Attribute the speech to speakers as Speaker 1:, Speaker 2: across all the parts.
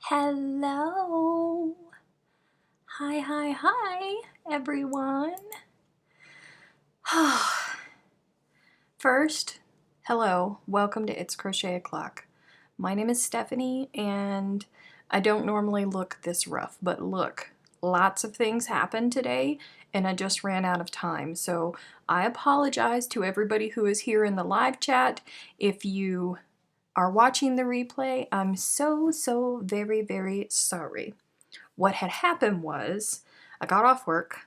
Speaker 1: Hello. Hi, everyone. First, hello. Welcome to It's Crochet O'Clock. My name is Stephanie, and I don't normally look this rough, but look, lots of things happened today, and I just ran out of time. So I apologize to everybody who is here in the live chat. If you are watching the replay, I'm so very sorry. What had happened was I got off work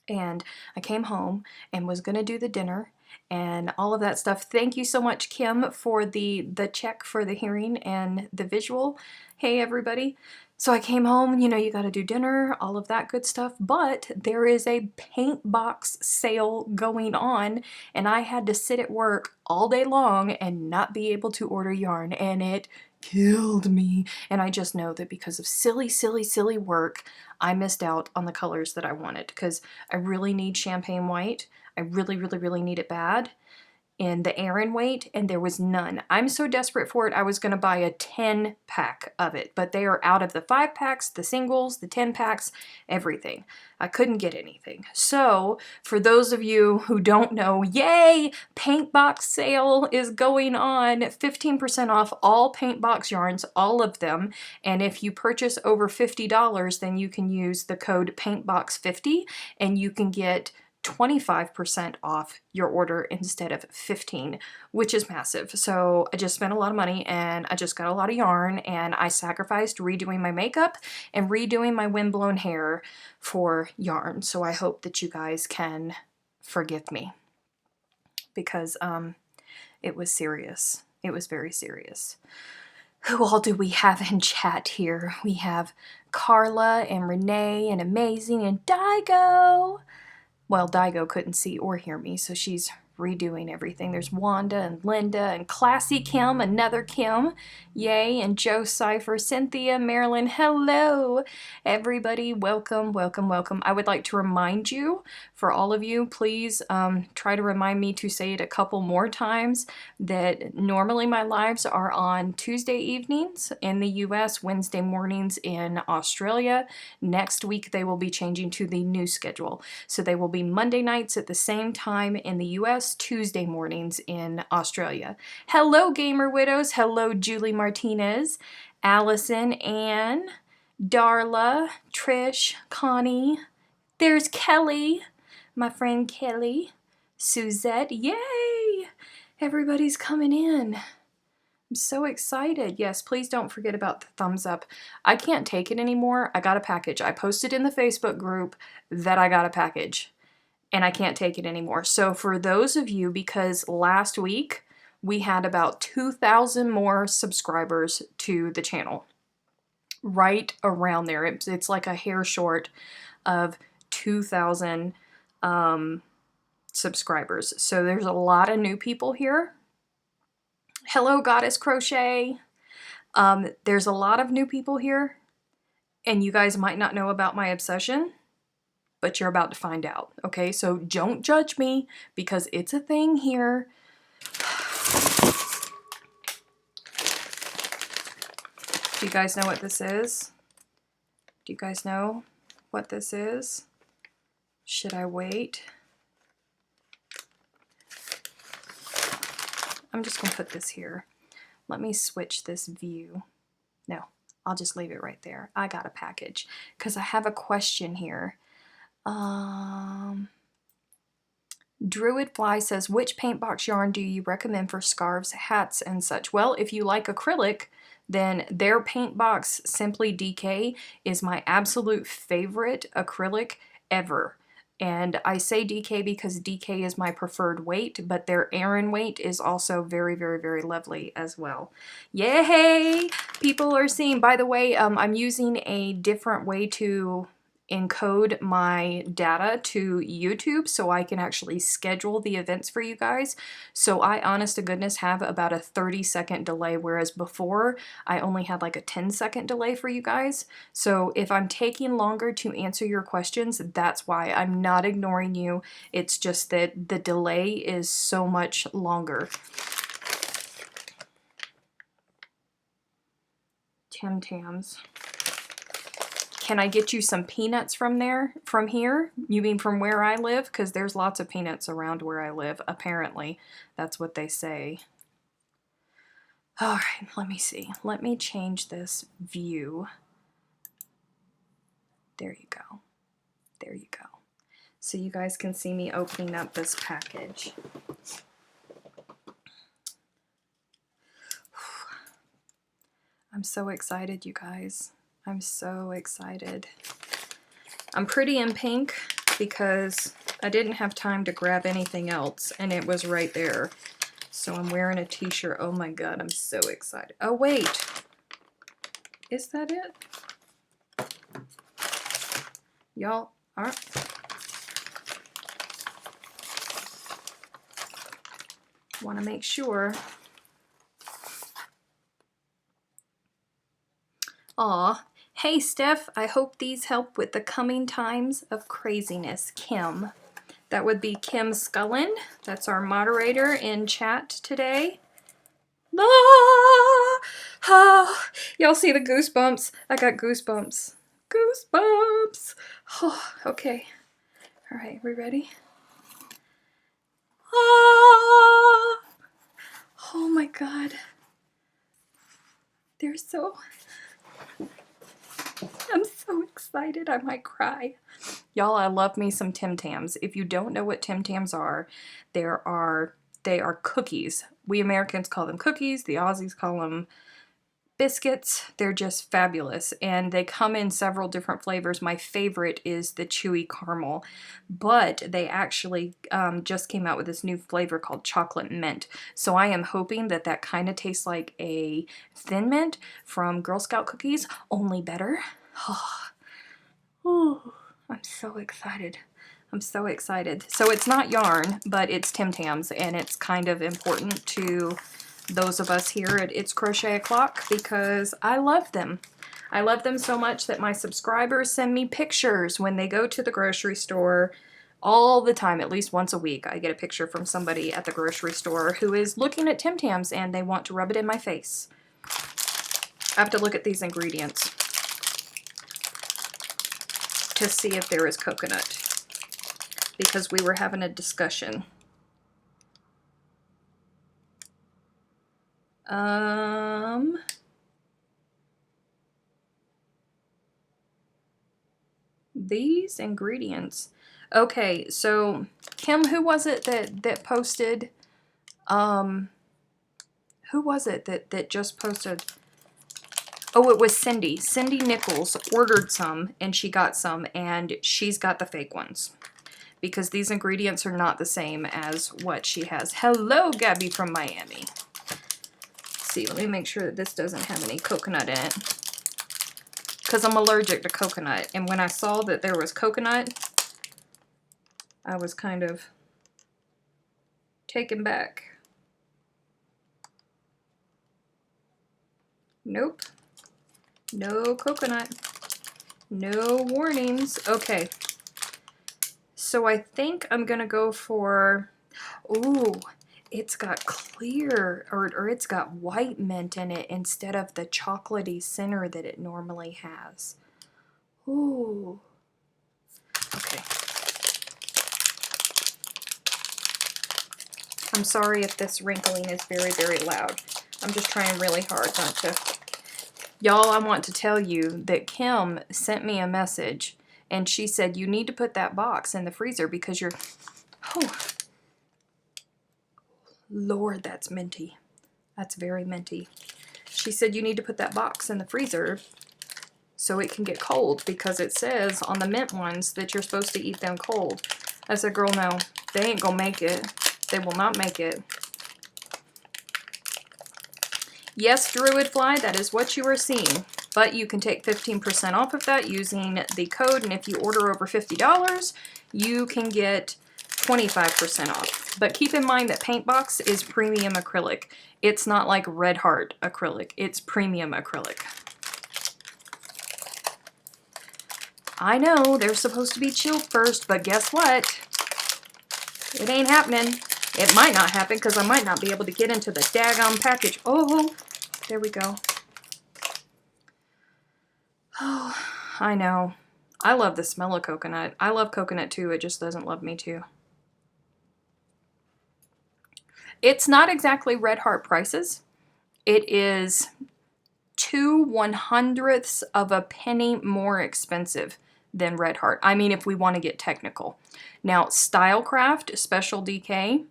Speaker 1: and I came home and was gonna do the dinner and all of that stuff. Thank you so much, Kim, for the check for the hearing and the visual. Hey everybody. So I came home, you know, you gotta do dinner, all of that good stuff, but there is a PAINTBOX sale going on and I had to sit at work all day long and not be able to order yarn, and it killed me. And I just know that because of silly work, I missed out on the colors that I wanted, because I really need champagne white. I really need it bad in the Aran weight, and there was none. I'm so desperate for it, I was gonna buy a 10 pack of it, but they are out of the 5 packs, the singles, the 10 packs, everything. I couldn't get anything. So for those of you who don't know, yay! PAINTBOX sale is going on. 15% off all PAINTBOX yarns, all of them. And if you purchase over $50, then you can use the code PAINTBOX50 and you can get 25% off your order instead of 15, which is massive. So I just spent a lot of money and I just got a lot of yarn, and I sacrificed redoing my makeup and redoing my windblown hair for yarn. So I hope that you guys can forgive me, because it was serious. It was very serious. Who all do we have in chat here? We have Carla and Renee and Amazing and Daigo. Well, Daigo couldn't see or hear me, so she's redoing everything. There's Wanda and Linda and Classy Kim, another Kim, yay, and Joe Cipher, Cynthia, Marilyn, hello, everybody, welcome. I would like to remind you, for all of you, please try to remind me to say it a couple more times, that normally my lives are on Tuesday evenings in the US, Wednesday mornings in Australia. Next week they will be changing to the new schedule, so they will be Monday nights at the same time in the US, Tuesday mornings in Australia. Hello, Gamer Widows. Hello, Julie Martinez, Allison, Ann, Darla, Trish, Connie. There's Kelly, my friend Kelly, Suzette. Yay! Everybody's coming in. I'm so excited. Yes, please don't forget about the thumbs up. I can't take it anymore. I got a package. I posted in the Facebook group that I got a package, and I can't take it anymore. So for those of you, because last week we had about 2,000 more subscribers to the channel, right around there. It's like a hair short of 2,000 subscribers. So there's a lot of new people here. Hello, Goddess Crochet. There's a lot of new people here, and you guys might not know about my obsession, but you're about to find out, okay? So don't judge me, because it's a thing here. Do you guys know what this is? Do you guys know what this is? Should I wait? I'm just gonna put this here. Let me switch this view. No, I'll just leave it right there. I got a package, because I have a question here. Druid Fly says, which PAINTBOX yarn do you recommend for scarves, hats, and such? Well, if you like acrylic, then their PAINTBOX Simply DK is my absolute favorite acrylic ever. And I say DK because DK is my preferred weight, but their Aran weight is also very lovely as well. Yay! People are seeing. By the way, I'm using a different way to encode my data to YouTube so I can actually schedule the events for you guys. So I, honest to goodness, have about a 30-second delay, whereas before I only had like a 10-second delay for you guys. So if I'm taking longer to answer your questions, that's why. I'm not ignoring you. It's just that the delay is so much longer. Tim Tams. Can I get you some peanuts from there? From here? You mean from where I live? Because there's lots of peanuts around where I live, apparently. That's what they say. All right, let me see. Let me change this view. There you go. There you go. So you guys can see me opening up this package. I'm so excited, you guys. I'm so excited. I'm pretty in pink because I didn't have time to grab anything else and it was right there. So I'm wearing a t-shirt. Oh my God, I'm so excited. Oh wait, is that it? Y'all aren't. Want to make sure. Aw. Hey Steph, I hope these help with the coming times of craziness. Kim. That would be Kim Scullen. That's our moderator in chat today. Ah, ah. Y'all see the goosebumps? I got goosebumps. Goosebumps. Oh, okay. All right, we ready? Ah. Oh my God. They're so... I'm so excited, I might cry. Y'all, I love me some Tim Tams. If you don't know what Tim Tams are, they are cookies. We Americans call them cookies, the Aussies call them biscuits. They're just fabulous, and they come in several different flavors. My favorite is the chewy caramel, but they actually just came out with this new flavor called chocolate mint. So I am hoping that that kind of tastes like a Thin Mint from Girl Scout cookies, only better. Oh, I'm so excited. I'm so excited. So it's not yarn, but it's Tim Tams, and it's kind of important to those of us here at It's Crochet O'Clock because I love them. I love them so much that my subscribers send me pictures when they go to the grocery store all the time. At least once a week I get a picture from somebody at the grocery store who is looking at Tim Tams and they want to rub it in my face. I have to look at these ingredients to see if there is coconut because we were having a discussion. These ingredients. Okay, so Kim, who was it that posted? Who was it that just posted? Oh, it was Cindy. Cindy Nichols ordered some and she got some and she's got the fake ones because these ingredients are not the same as what she has. Hello, Gabby from Miami. See, let me make sure that this doesn't have any coconut in it because I'm allergic to coconut, and when I saw that there was coconut I was kind of taken back. Nope, no coconut, no warnings. Okay, so I think I'm gonna go for, ooh, it's got clear, or it's got white mint in it instead of the chocolatey center that it normally has. Ooh. Okay. I'm sorry if this wrinkling is very, very loud. I'm just trying really hard not to. Y'all, I want to tell you that Kim sent me a message and she said, you need to put that box in the freezer because you're, oh, Lord, that's minty. That's very minty. She said you need to put that box in the freezer so it can get cold because it says on the mint ones that you're supposed to eat them cold. I said, girl, no, they ain't gonna make it. They will not make it. Yes, Druid Fly, that is what you are seeing. But you can take 15% off of that using the code, and if you order over $50, you can get 25% off. But keep in mind that PAINTBOX is premium acrylic. It's not like Red Heart acrylic. It's premium acrylic. I know they're supposed to be chilled first, but guess what? It ain't happening. It might not happen because I might not be able to get into the daggone package. Oh, there we go. Oh, I know. I love the smell of coconut. I love coconut too, it just doesn't love me too. It's not exactly Red Heart prices. It is 2/100ths of a penny more expensive than Red Heart. I mean, if we want to get technical. Now, Stylecraft Special DK,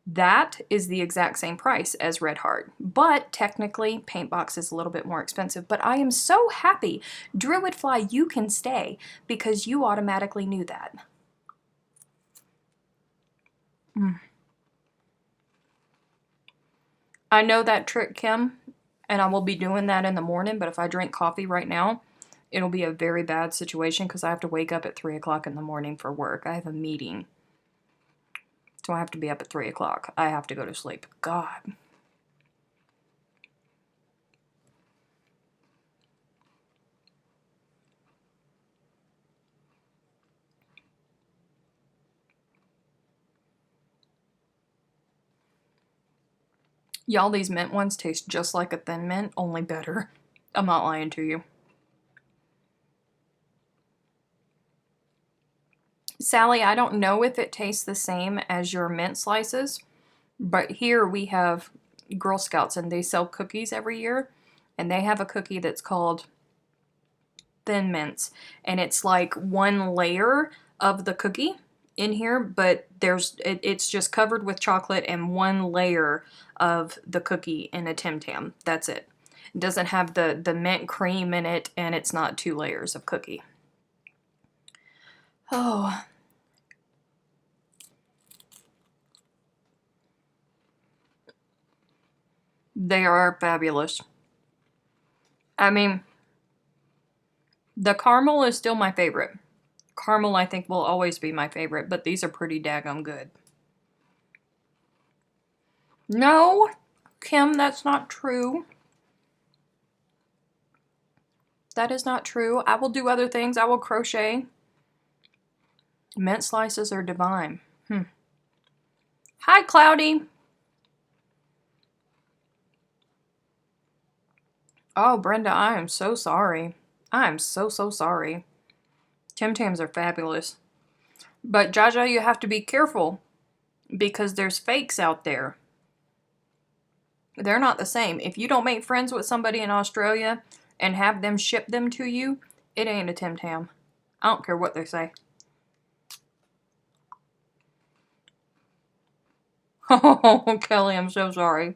Speaker 1: that is the exact same price as Red Heart, but technically PAINTBOX is a little bit more expensive. But I am so happy, Druid Fly, you can stay because you automatically knew that. I know that trick, Kim, and I will be doing that in the morning, but if I drink coffee right now, it'll be a very bad situation because I have to wake up at 3 o'clock in the morning for work. I have a meeting. So I have to be up at 3 o'clock. I have to go to sleep. God. Y'all, these mint ones taste just like a thin mint, only better. I'm not lying to you. Sally, I don't know if it tastes the same as your mint slices, but here we have Girl Scouts and they sell cookies every year, and they have a cookie that's called Thin Mints, and it's like one layer of the cookie in here, but it's just covered with chocolate and one layer of the cookie in a Tim Tam. That's it. It doesn't have the mint cream in it, and it's not 2 layers of cookie. Oh. They are fabulous. I mean, the caramel is still my favorite. Caramel, I think, will always be my favorite, but these are pretty daggum good. No, Kim, that's not true. That is not true. I will do other things. I will crochet. Mint slices are divine. Hi, Cloudy. Oh, Brenda, I am so sorry. I am so sorry. Tim Tams are fabulous. But Jaja, you have to be careful because there's fakes out there. They're not the same. If you don't make friends with somebody in Australia and have them ship them to you, it ain't a Tim Tam. I don't care what they say. Oh, Kelly, I'm so sorry.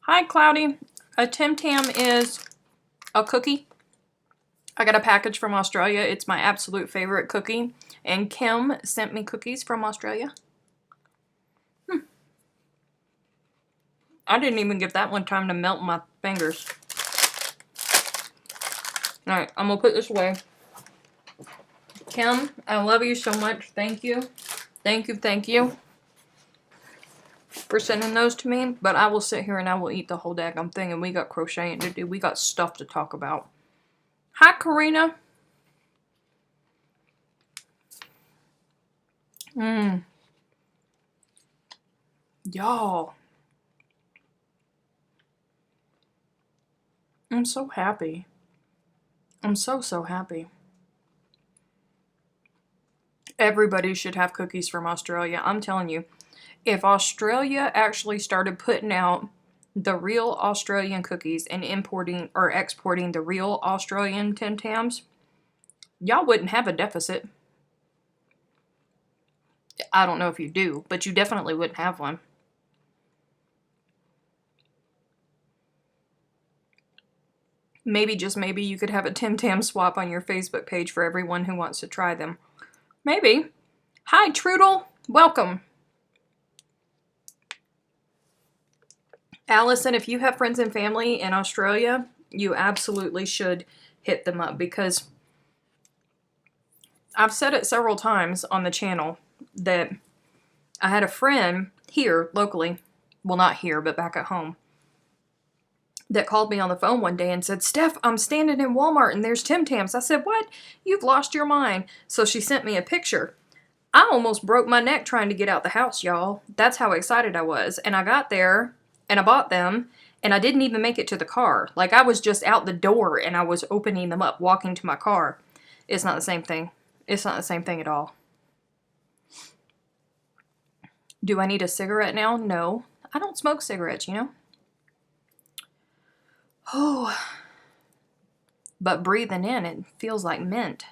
Speaker 1: Hi, Cloudy. A Tim Tam is a cookie. I got a package from Australia. It's my absolute favorite cookie. And Kim sent me cookies from Australia. I didn't even give that one time to melt my fingers. Alright, I'm gonna put this away. Kim, I love you so much. Thank you. Thank you for sending those to me. But I will sit here and I will eat the whole daggum thing. And we got crocheting to do. We got stuff to talk about. Hi, Karina. Y'all. I'm so happy. I'm so happy. Everybody should have cookies from Australia. I'm telling you, if Australia actually started putting out the real Australian cookies and importing or exporting the real Australian Tim Tams, y'all wouldn't have a deficit. I don't know if you do, but you definitely wouldn't have one. Maybe, just maybe, you could have a Tim Tam swap on your Facebook page for everyone who wants to try them. Maybe. Hi, Trudel. Welcome. Allison, if you have friends and family in Australia, you absolutely should hit them up because I've said it several times on the channel that I had a friend here locally, well, not here, but back at home, that called me on the phone one day and said, Steph, I'm standing in Walmart and there's Tim Tams. I said, what? You've lost your mind. So she sent me a picture. I almost broke my neck trying to get out the house, y'all. That's how excited I was. And I got there and I bought them And I didn't even make it to the car. Like, I was just out the door and I was opening them up, walking to my car. It's not the same thing. It's not the same thing at all. Do I need a cigarette now? No. I don't smoke cigarettes, you know? Oh. But breathing in, it feels like mint.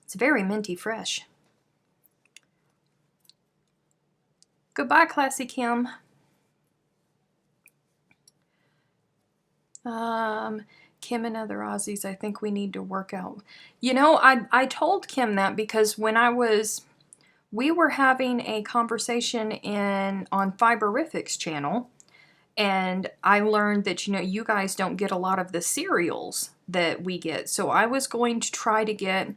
Speaker 1: It's very minty fresh. Goodbye, Classy Kim. Kim and other Aussies, I think we need to work out. You know, I told Kim that because when we were having a conversation on Fiberific's channel, and I learned that, you know, you guys don't get a lot of the cereals that we get. So I was going to try to get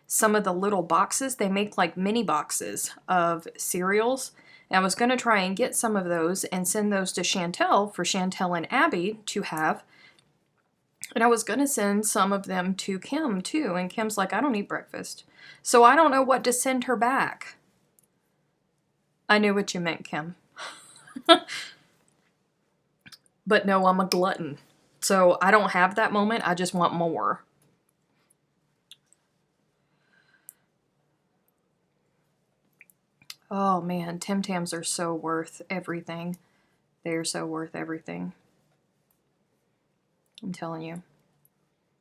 Speaker 1: some of the little boxes. They make like mini boxes of cereals. And I was going to try and get some of those and send those to Chantel for Chantel and Abby to have. And I was going to send some of them to Kim too. And Kim's like, I don't eat breakfast. So I don't know what to send her back. I knew what you meant, Kim. But no, I'm a glutton. So I don't have that moment. I just want more. Oh man, Tim Tams are so worth everything. They're so worth everything. I'm telling you.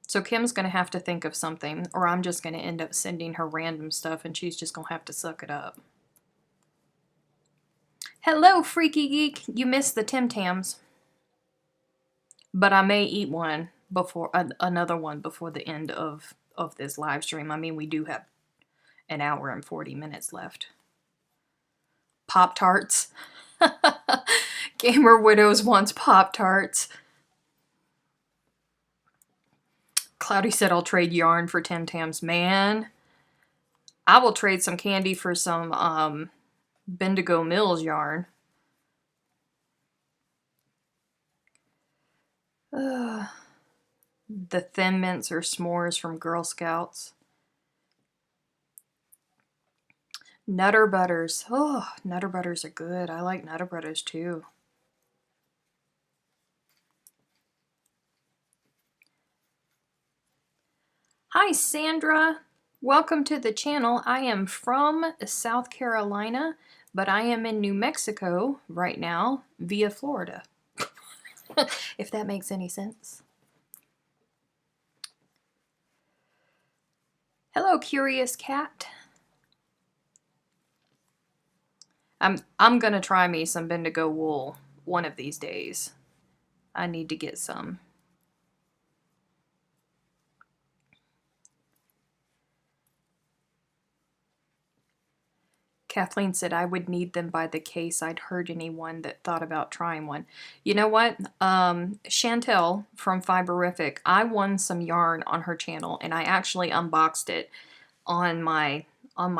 Speaker 1: So Kim's going to have to think of something, or I'm just going to end up sending her random stuff and she's just going to have to suck it up. Hello, Freaky Geek. You missed the Tim Tams. But I may eat one before, another one before the end of this live stream. I mean, we do have an hour and 40 minutes left. Pop-Tarts. Gamer Widows wants Pop-Tarts. Cloudy said I'll trade yarn for Tim Tams. Man, I will trade some candy for some Bendigo Mills yarn. The Thin Mints or s'mores from Girl Scouts. Nutter Butters. Oh, Nutter Butters are good. I like Nutter Butters too. Hi, Sandra. Welcome to the channel. I am from South Carolina, but I am in New Mexico right now via Florida. If that makes any sense. Hello, Curious Cat. I'm gonna try me some Bendigo wool one of these days. I need to get some. Kathleen said I would need them by the case. I'd heard anyone that thought about trying one. You know what? Chantel from Fiberific, I won some yarn on her channel, and I actually unboxed it on my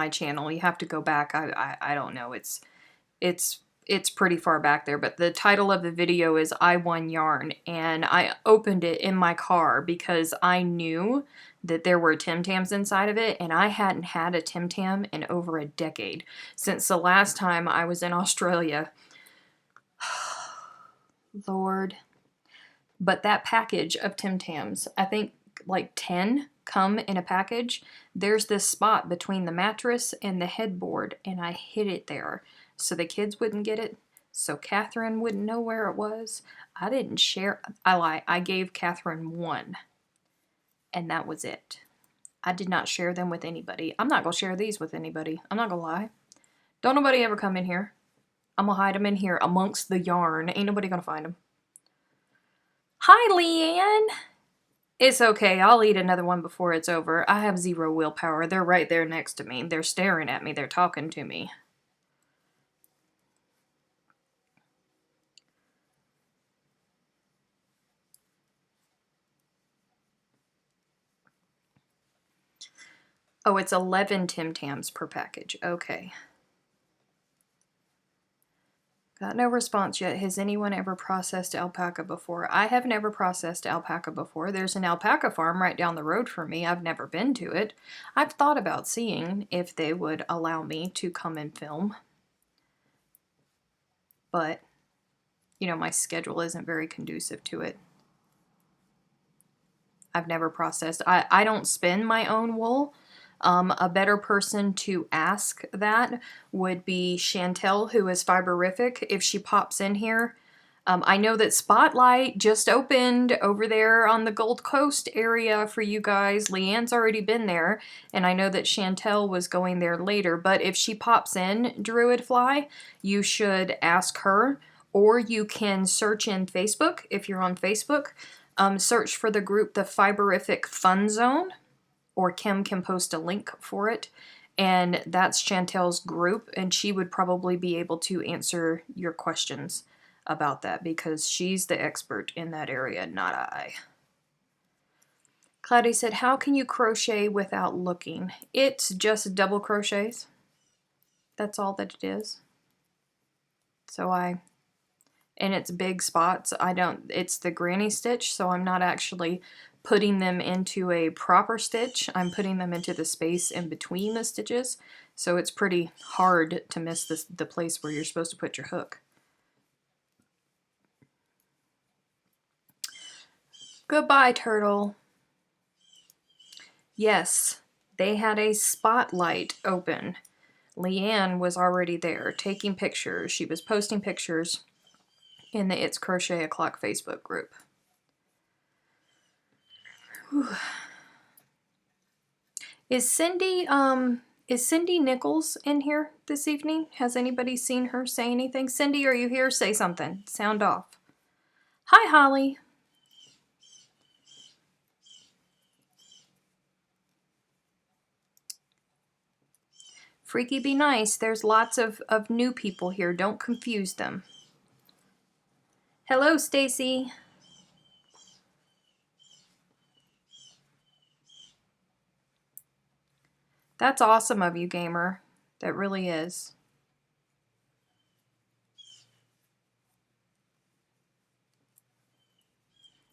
Speaker 1: channel. You have to go back. I don't know. It's pretty far back there, but the title of the video is I Won Yarn, and I opened it in my car because I knew that there were Tim Tams inside of it, and I hadn't had a Tim Tam in over a decade. Since the last time I was in Australia. Lord. But that package of Tim Tams, I think like 10 come in a package. There's this spot between the mattress and the headboard, and I hid it there so the kids wouldn't get it, so Catherine wouldn't know where it was. I didn't share. I lie. I gave Catherine one, and that was it. I did not share them with anybody. I'm not going to share these with anybody. I'm not going to lie. Don't nobody ever come in here. I'm going to hide them in here amongst the yarn. Ain't nobody going to find them. Hi, Leanne. It's okay. I'll eat another one before it's over. I have zero willpower. They're right there next to me. They're staring at me. They're talking to me. Oh, it's 11 Tim Tams per package. Okay. Got no response yet. Has anyone ever processed alpaca before? I have never processed alpaca before. There's an alpaca farm right down the road from me. I've never been to it. I've thought about seeing if they would allow me to come and film. But you know, my schedule isn't very conducive to it. I've never processed. I don't spin my own wool. A better person to ask that would be Chantel, who is Fiberific, if she pops in here. I know that Spotlight just opened over there on the Gold Coast area for you guys. Leanne's already been there, and I know that Chantel was going there later. But if she pops in, Druidfly, you should ask her, or you can search in Facebook if you're on Facebook. Search for the group The Fiberific Fun Zone, or Kim can post a link for it. And that's Chantel's group, and she would probably be able to answer your questions about that because she's the expert in that area, not I. Cloudy said, how can you crochet without looking? It's just double crochets. That's all that it is. So and it's big spots. It's the granny stitch, so I'm not actually putting them into a proper stitch. I'm putting them into the space in between the stitches, so it's pretty hard to miss the place where you're supposed to put your hook. Goodbye, turtle. Yes, they had a spotlight open. Leanne was already there taking pictures. She was posting pictures in the It's Crochet O'Clock Facebook group. Whew. Is Cindy Nichols in here this evening? Has anybody seen her say anything? Cindy, are you here? Say something. Sound off. Hi, Holly. Freaky be nice. There's lots of new people here. Don't confuse them. Hello, Stacy. That's awesome of you, gamer. That really is.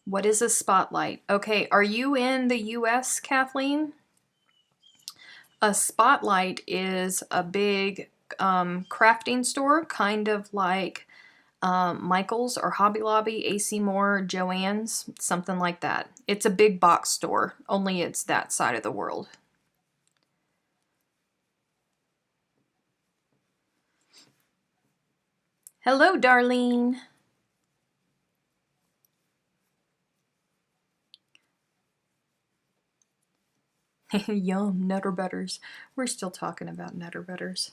Speaker 1: What is a spotlight? Okay, are you in the US, Kathleen? A spotlight is a big crafting store, kind of like Michael's or Hobby Lobby, AC Moore, Joann's, something like that. It's a big box store, only it's that side of the world. Hello, Darlene. Yum, Nutter Butters. We're still talking about Nutter Butters.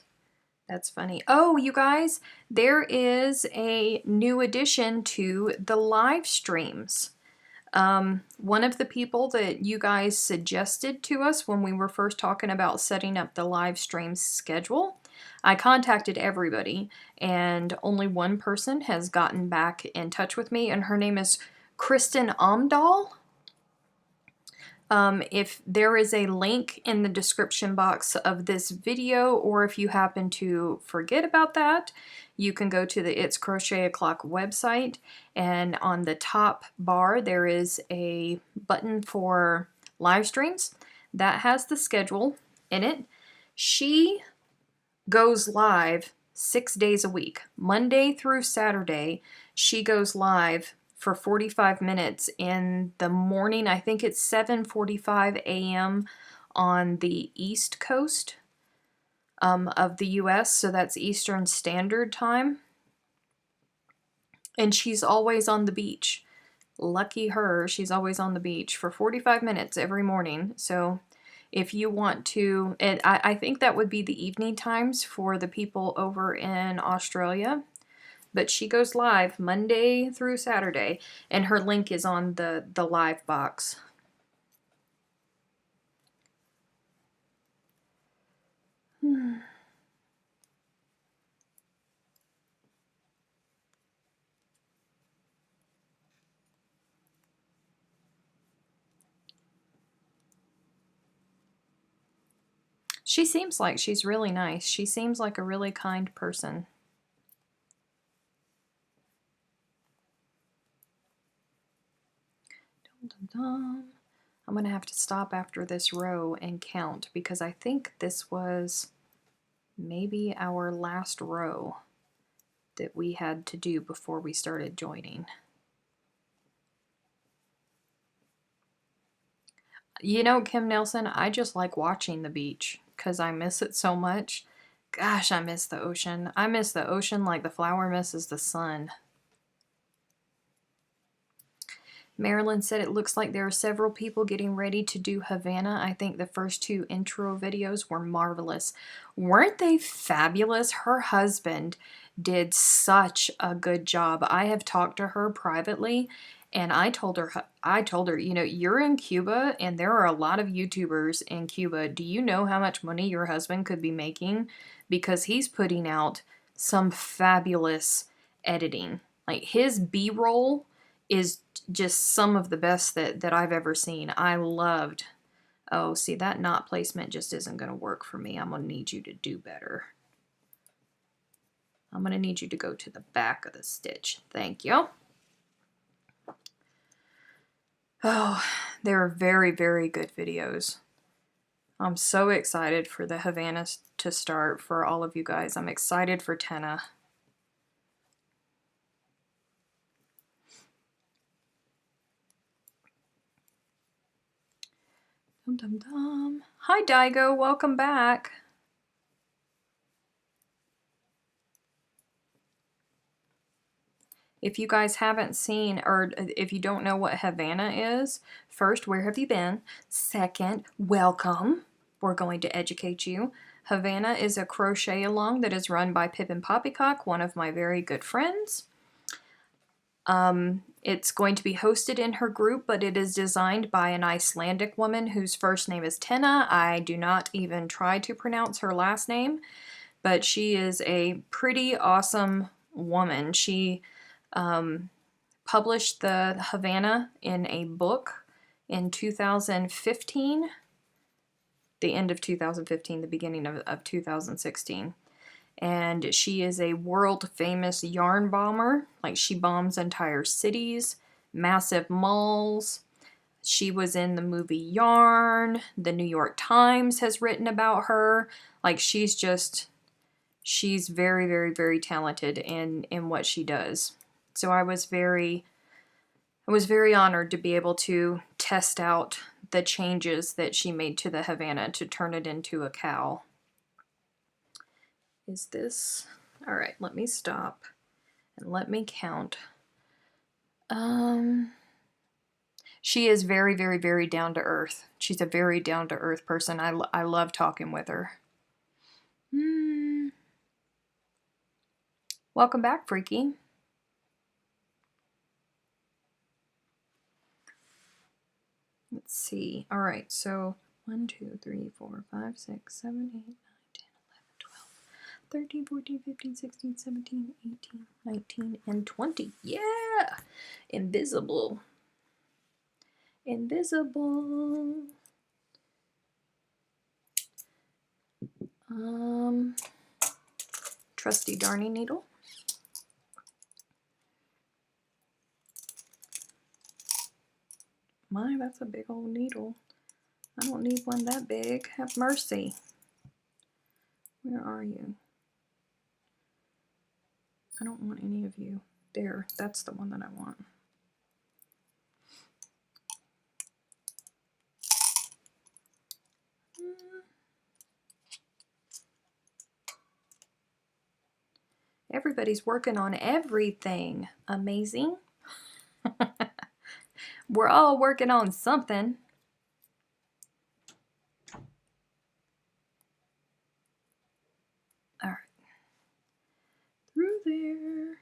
Speaker 1: That's funny. Oh, you guys, there is a new addition to the live streams. One of the people that you guys suggested to us when we were first talking about setting up the live stream schedule, I contacted everybody, and only one person has gotten back in touch with me, and her name is Kristen Omdahl. If there is a link in the description box of this video, or if you happen to forget about that, you can go to the It's Crochet O'Clock website, and on the top bar there is a button for live streams that has the schedule in it. She goes live 6 days a week. Monday through Saturday, she goes live for 45 minutes in the morning. I think it's 7:45 a.m. on the East Coast of the US, so that's Eastern Standard Time. And she's always on the beach. Lucky her, she's always on the beach for 45 minutes every morning. So if you want to, and I think that would be the evening times for the people over in Australia. But she goes live Monday through Saturday, and her link is on the live box. She seems like she's really nice. She seems like a really kind person. I'm going to have to stop after this row and count because I think this was maybe our last row. that we had to do before we started joining. You know, Kim Nelson, I just like watching the beach because I miss it so much. Gosh, I miss the ocean. I miss the ocean like the flower misses the sun. Marilyn said it looks like there are several people getting ready to do Havana. I think the first 2 intro videos were marvelous. Weren't they fabulous? Her husband did such a good job. I have talked to her privately, and I told her, you know, you're in Cuba and there are a lot of YouTubers in Cuba. Do you know how much money your husband could be making? Because he's putting out some fabulous editing. Like his B-roll is just some of the best that I've ever seen. I loved. Oh, see, that knot placement just isn't going to work for me. I'm going to need you to do better. I'm going to need you to go to the back of the stitch. Thank you. Oh, they were very, very good videos. I'm so excited for the Havana to start for all of you guys. I'm excited for Tenna. Dum dum dum. Hi Daigo, welcome back. If you guys haven't seen, or if you don't know what Havana is, first, where have you been? Second, welcome. We're going to educate you. Havana is a crochet along that is run by Pippin Poppycock, one of my very good friends. It's going to be hosted in her group, but it is designed by an Icelandic woman whose first name is Tenna. I do not even try to pronounce her last name, but she is a pretty awesome woman. She published the Havana in a book in 2015, the end of 2015, the beginning of 2016. And she is a world famous yarn bomber. Like she bombs entire cities, massive malls. She was in the movie Yarn. The New York Times has written about her. Like she's very, very, very talented in what she does. So I was very honored to be able to test out the changes that she made to the Havana to turn it into a cowl. Is this... All right, let me stop and let me count. She is very, very, very down to earth. She's a very down to earth person. I love talking with her. Welcome back, Freaky. Let's see. All right, so 1, 2, 3, 4, 5, 6, 7, 8, 9, 10, 11, 12, 13, 14, 15, 16, 17, 18, 19, and 20. Yeah! Invisible. Invisible. Trusty darning needle. My, that's a big old needle. I don't need one that big. Have mercy. Where are you? I don't want any of you. There, that's the one that I want. Everybody's working on everything. Amazing. We're all working on something. All right. Through there.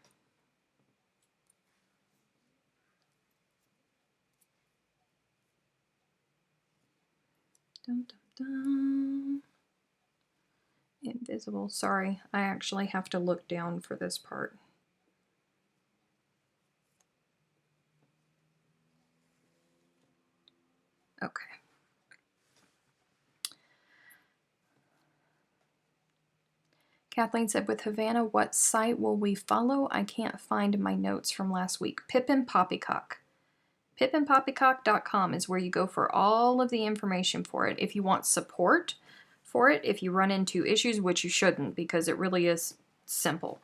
Speaker 1: Dum, dum, dum. Invisible. Sorry, I actually have to look down for this part. Okay. Kathleen said, with Havana, what site will we follow? I can't find my notes from last week. Pippin Poppycock. PippinPoppycock.com is where you go for all of the information for it. If you want support for it, if you run into issues, which you shouldn't because it really is simple.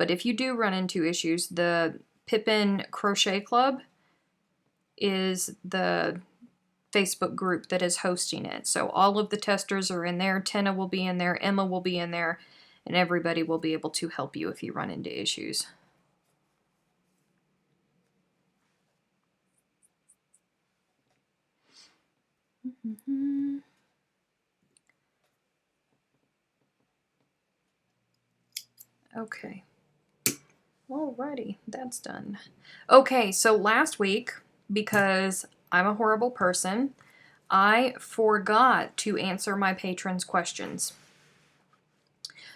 Speaker 1: But if you do run into issues, the Pippin Crochet Club is the Facebook group that is hosting it. So all of the testers are in there. Tina will be in there. Emma will be in there. And everybody will be able to help you if you run into issues. Okay. Alrighty, that's done. Okay, so last week, because I'm a horrible person, I forgot to answer my patrons' questions.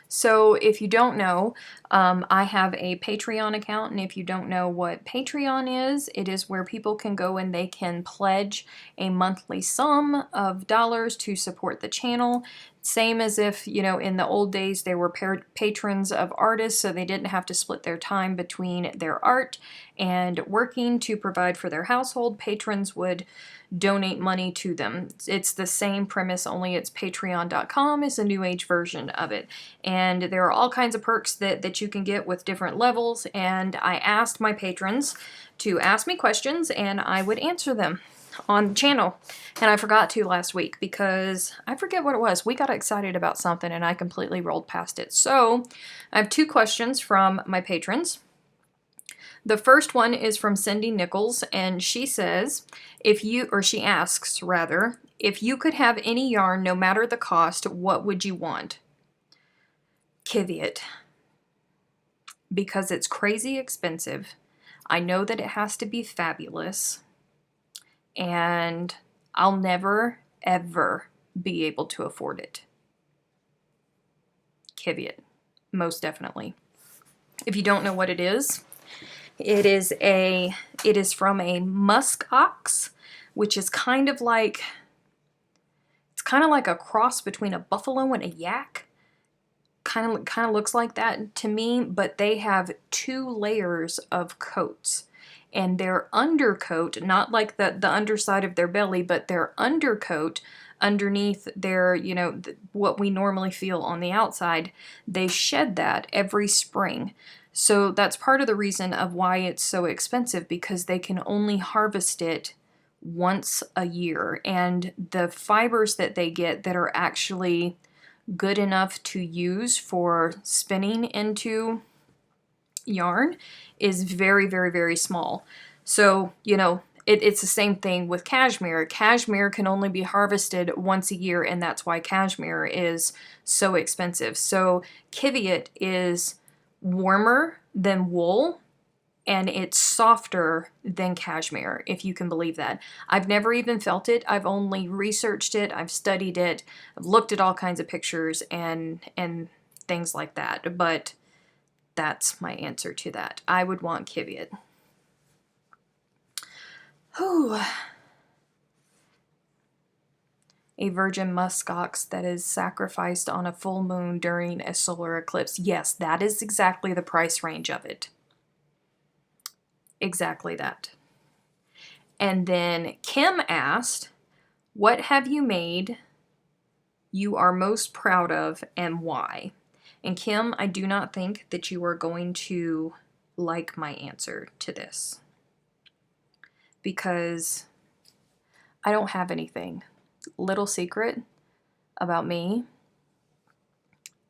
Speaker 1: So if you don't know, I have a Patreon account, and if you don't know what Patreon is, it is where people can go and they can pledge a monthly sum of dollars to support the channel. Same as if, you know, in the old days they were patrons of artists, so they didn't have to split their time between their art and working to provide for their household. Patrons would donate money to them. It's the same premise, only it's patreon.com is a new age version of it. And there are all kinds of perks that you can get with different levels, and I asked my patrons to ask me questions and I would answer them on the channel. And I forgot to last week because I forget what it was. We got excited about something and I completely rolled past it. So I have 2 questions from my patrons. The first one is from Cindy Nichols, and she says, she asks rather, if you could have any yarn, no matter the cost, what would you want? Kiviot. Because it's crazy expensive. I know that it has to be fabulous, and I'll never, ever be able to afford it. Kiviot. Most definitely. If you don't know what it is from a musk ox, which is kind of like a cross between a buffalo and a yak. Kind of looks like that to me, but they have 2 layers of coats. And their undercoat, not like the underside of their belly, but their undercoat underneath their, you know, what we normally feel on the outside, they shed that every spring. So that's part of the reason of why it's so expensive, because they can only harvest it once a year. And the fibers that they get that are actually good enough to use for spinning into yarn is very, very, very small. So, you know, it's the same thing with cashmere. Cashmere can only be harvested once a year, and that's why cashmere is so expensive. So Kiviot is warmer than wool, and it's softer than cashmere, if you can believe that. I've never even felt it. I've only researched it. I've studied it. I've looked at all kinds of pictures and things like that. But that's my answer to that. I would want Kiviot. Whew. A virgin musk ox that is sacrificed on a full moon during a solar eclipse. Yes, that is exactly the price range of it. Exactly that. And then Kim asked, what have you made you are most proud of and why? And Kim, I do not think that you are going to like my answer to this, because I don't have anything. Little secret about me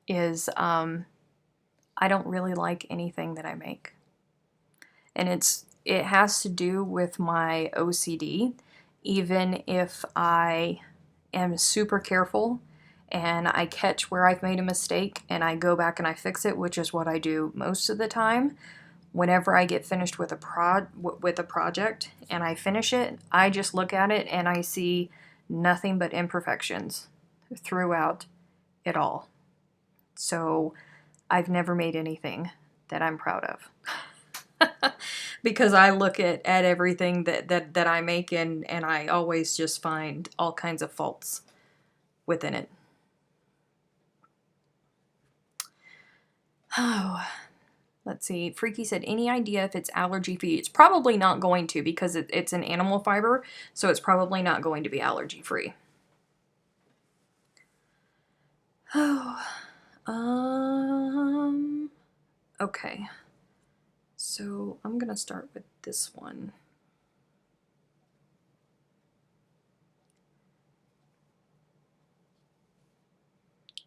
Speaker 1: is I don't really like anything that I make. And it has to do with my OCD. Even if I am super careful and I catch where I've made a mistake and I go back and I fix it, which is what I do most of the time, whenever I get finished with a project and I finish it, I just look at it and I see nothing but imperfections throughout it all. So I've never made anything that I'm proud of. Because I look at everything that I make and I always just find all kinds of faults within it. Oh, let's see. Freaky said, any idea if it's allergy free? It's probably not going to, because it's an animal fiber, so it's probably not going to be allergy free. Oh, Okay, so I'm gonna start with this one.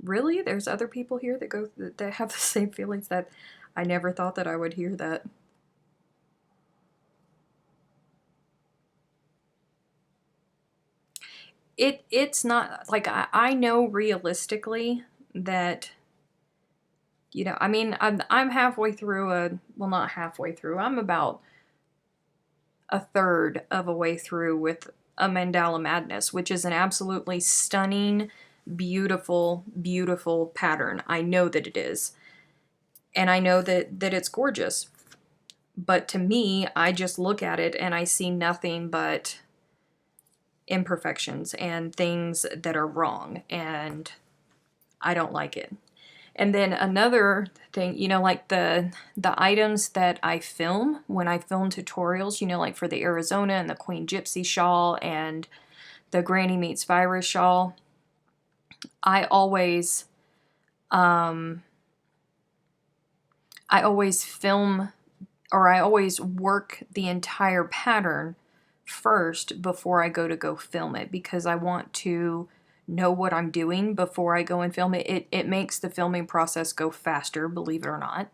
Speaker 1: Really? There's other people here that have the same feelings? That I never thought that I would hear that. It's not like I know realistically that, you know, I mean, I'm halfway through well, not halfway through. I'm about a third of a way through with a Mandala Madness, which is an absolutely stunning, beautiful, beautiful pattern. I know that it is. And I know that it's gorgeous. But to me, I just look at it and I see nothing but imperfections and things that are wrong, and I don't like it. And then another thing, you know, like the items that I film when I film tutorials, you know, like for the Arizona and the Queen Gypsy shawl and the Granny Meets Virus shawl, I always film, or I always work the entire pattern first before I go film it, because I want to know what I'm doing before I go and film it. It makes the filming process go faster, believe it or not.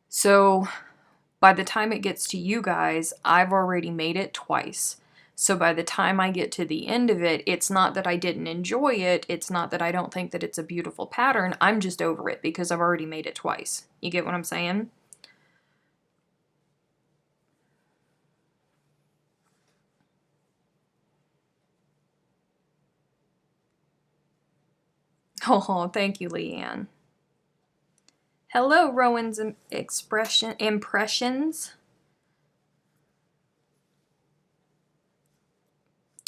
Speaker 1: So by the time it gets to you guys, I've already made it twice. So by the time I get to the end of it, it's not that I didn't enjoy it. It's not that I don't think that it's a beautiful pattern. I'm just over it because I've already made it twice. You get what I'm saying? Oh, thank you, Leanne. Hello, Rowan's impressions.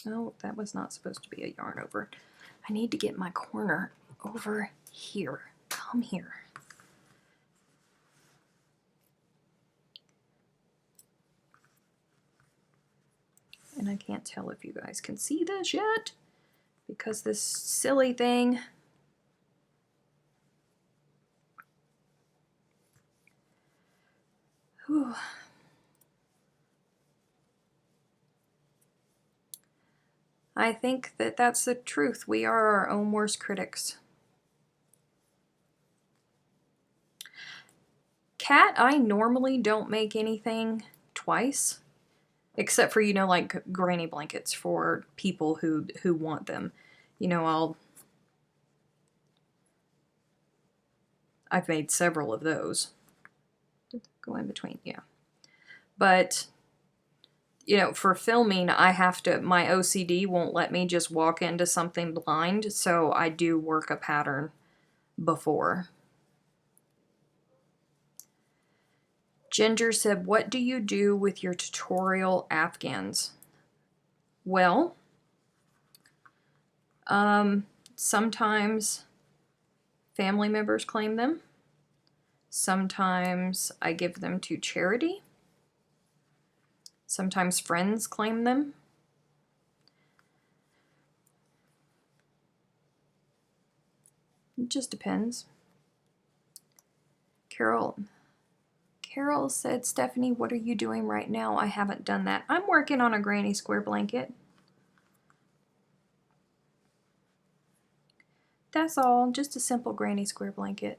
Speaker 1: Oh, that was not supposed to be a yarn over. I need to get my corner over here. Come here. And I can't tell if you guys can see this yet, because this silly thing. Whew. I think that that's the truth. We are our own worst critics. Cat, I normally don't make anything twice, except for, you know, like granny blankets for people who want them. You know, I've made several of those. Go in between, yeah. But, you know, for filming, I have to, my OCD won't let me just walk into something blind, so I do work a pattern before. Ginger said, what do you do with your tutorial Afghans? Well, sometimes family members claim them. Sometimes I give them to charity. Sometimes friends claim them. It just depends. Carol said, Stephanie, what are you doing right now? I haven't done that. I'm working on a granny square blanket. That's all, just a simple granny square blanket.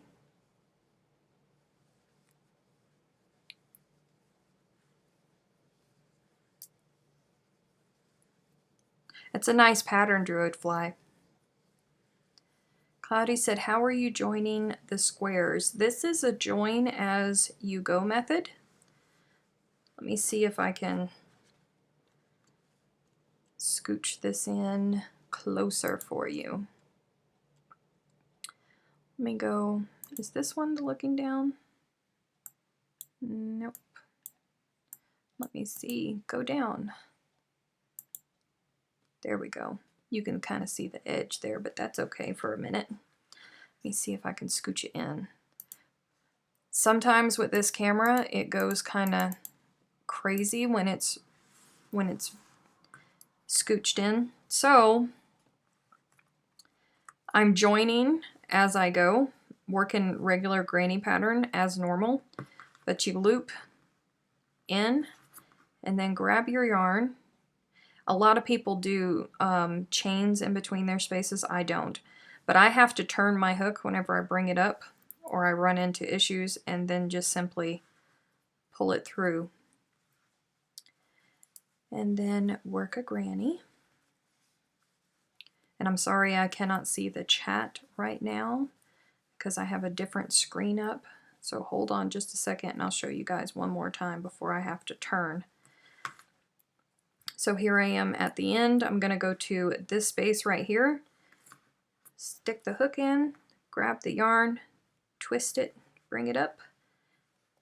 Speaker 1: It's a nice pattern, Druid Fly. Cloudy said, how are you joining the squares? This is a join as you go method. Let me see if I can scooch this in closer for you. Let me go, is this one looking down? Nope. Let me see, go down. There we go. You can kind of see the edge there, but that's okay for a minute. Let me see if I can scooch it in. Sometimes with this camera, it goes kind of crazy when it's scooched in. So I'm joining as I go, working regular granny pattern as normal, but you loop in and then grab your yarn. A lot of people do chains in between their spaces. I don't. But I have to turn my hook whenever I bring it up or I run into issues, and then just simply pull it through. And then work a granny. And I'm sorry I cannot see the chat right now because I have a different screen up. So hold on just a second and I'll show you guys one more time before I have to turn. So here I am at the end. I'm going to go to this space right here, stick the hook in, grab the yarn, twist it, bring it up,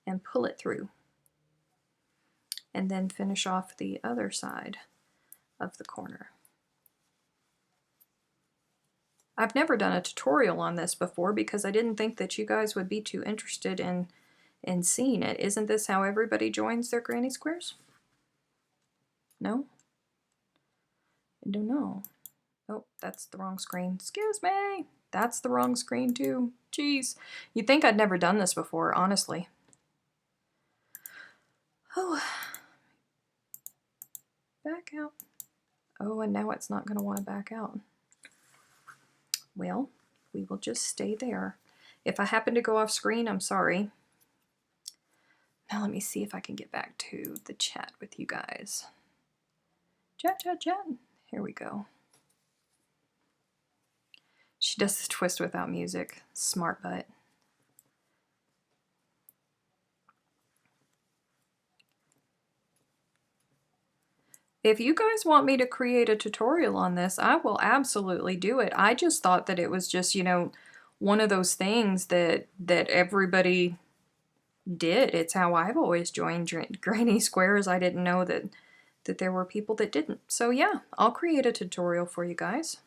Speaker 1: and pull it through. And then finish off the other side of the corner. I've never done a tutorial on this before because I didn't think that you guys would be too interested in seeing it. Isn't this how everybody joins their granny squares? No? I don't know. Oh, that's the wrong screen. Excuse me. That's the wrong screen too. Jeez. You'd think I'd never done this before, honestly. Oh. Back out. Oh, and now it's not going to want to back out. Well, we will just stay there. If I happen to go off screen, I'm sorry. Now let me see if I can get back to the chat with you guys. Chat, chat, chat. Here we go. She does the twist without music. Smart butt. If you guys want me to create a tutorial on this, I will absolutely do it. I just thought that it was just, you know, one of those things that everybody did. It's how I've always joined granny squares. I didn't know that there were people that didn't. So yeah, I'll create a tutorial for you guys.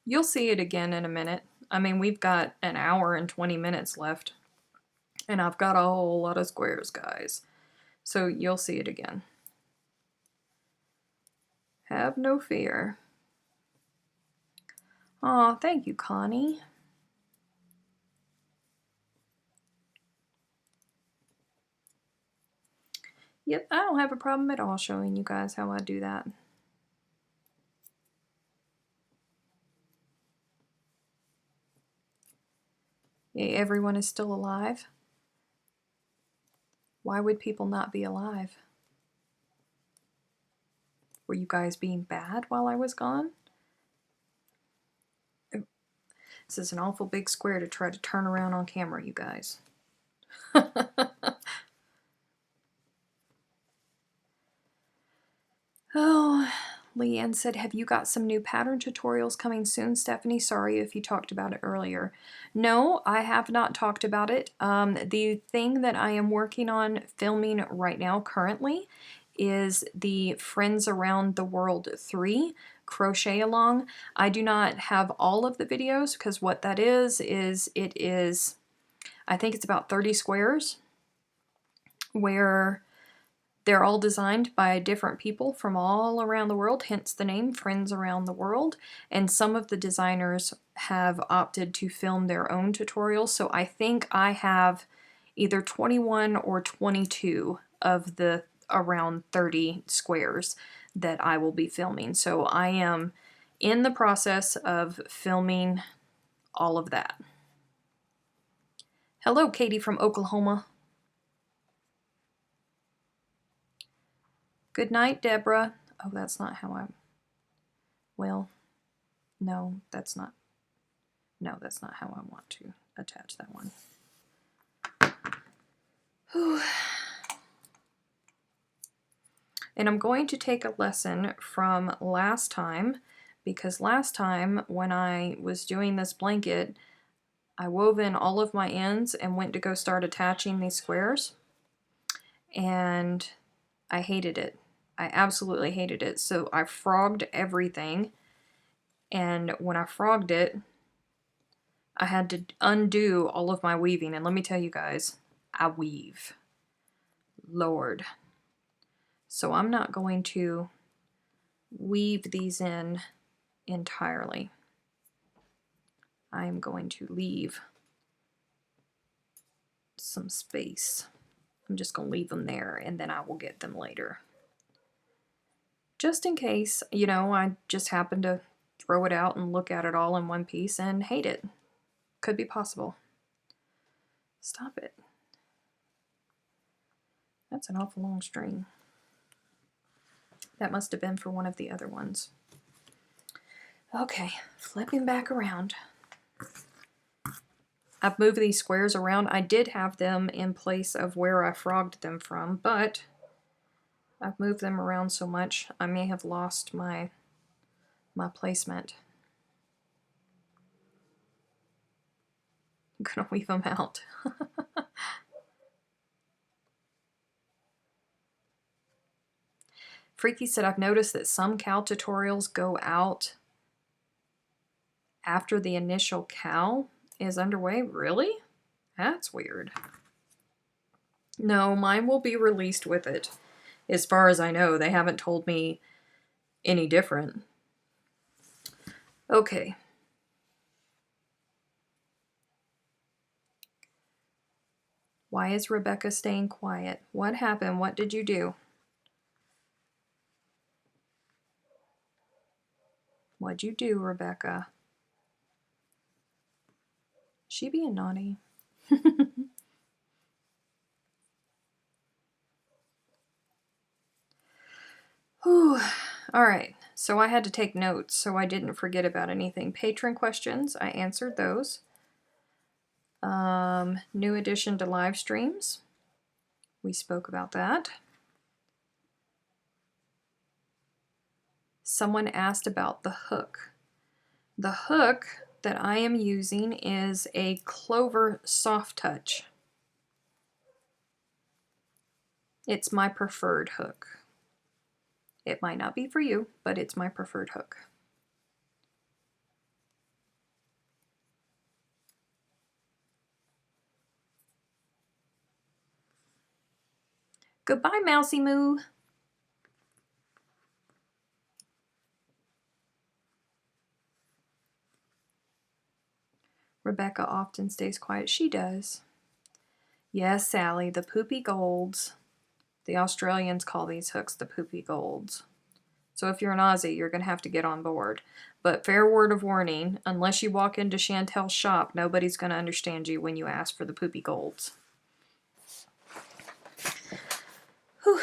Speaker 1: You'll see it again in a minute. I mean, we've got an hour and 20 minutes left. And I've got a whole lot of squares, guys. So you'll see it again. Have no fear. Aw, thank you, Connie. Yep, I don't have a problem at all showing you guys how I do that. Yeah, everyone is still alive. Why would people not be alive? Were you guys being bad while I was gone? This is an awful big square to try to turn around on camera, you guys. Oh, Leanne said, have you got some new pattern tutorials coming soon, Stephanie? Sorry if you talked about it earlier. No, I have not talked about it. The thing that I am working on filming right now currently is the Friends Around the World 3 crochet along. I do not have all of the videos because what that is it is, I think it's about 30 squares where they're all designed by different people from all around the world, hence the name Friends Around the World. And some of the designers have opted to film their own tutorials. So I think I have either 21 or 22 of the around 30 squares that I will be filming. So I am in the process of filming all of that. Hello, Katie from Oklahoma. Good night, Deborah. Oh, that's not how I... Well, no, that's not... No, that's not how I want to attach that one. Whew. And I'm going to take a lesson from last time, because last time when I was doing this blanket, I wove in all of my ends and went to go start attaching these squares, and I hated it. I absolutely hated it. So I frogged everything, and when I frogged it, I had to undo all of my weaving, and let me tell you guys, I weave. Lord. So I'm not going to weave these in entirely. I'm going to leave some space. I'm just going to leave them there, and then I will get them later. Just in case, you know, I just happen to throw it out and look at it all in one piece and hate it. Could be possible. Stop it. That's an awful long string. That must have been for one of the other ones. Okay, flipping back around. I've moved these squares around. I did have them in place of where I frogged them from, but I've moved them around so much I may have lost my placement. I'm gonna weave them out. Freaky said, I've noticed that some cow tutorials go out after the initial cow is underway. Really? That's weird. No, mine will be released with it. As far as I know, they haven't told me any different. Okay. Why is Rebecca staying quiet? What happened? What did you do? What'd you do, Rebecca? She being naughty. Whew. All right, so I had to take notes so I didn't forget about anything. Patron questions, I answered those. New addition to live streams. We spoke about that. Someone asked about the hook. The hook that I am using is a Clover Soft Touch. It's my preferred hook. It might not be for you, but it's my preferred hook. Goodbye, Mousy Moo. Rebecca often stays quiet. She does. Yes, Sally, the poopy golds. The Australians call these hooks the poopy golds. So if you're an Aussie, you're going to have to get on board. But fair word of warning, unless you walk into Chantel's shop, nobody's going to understand you when you ask for the poopy golds. Whew.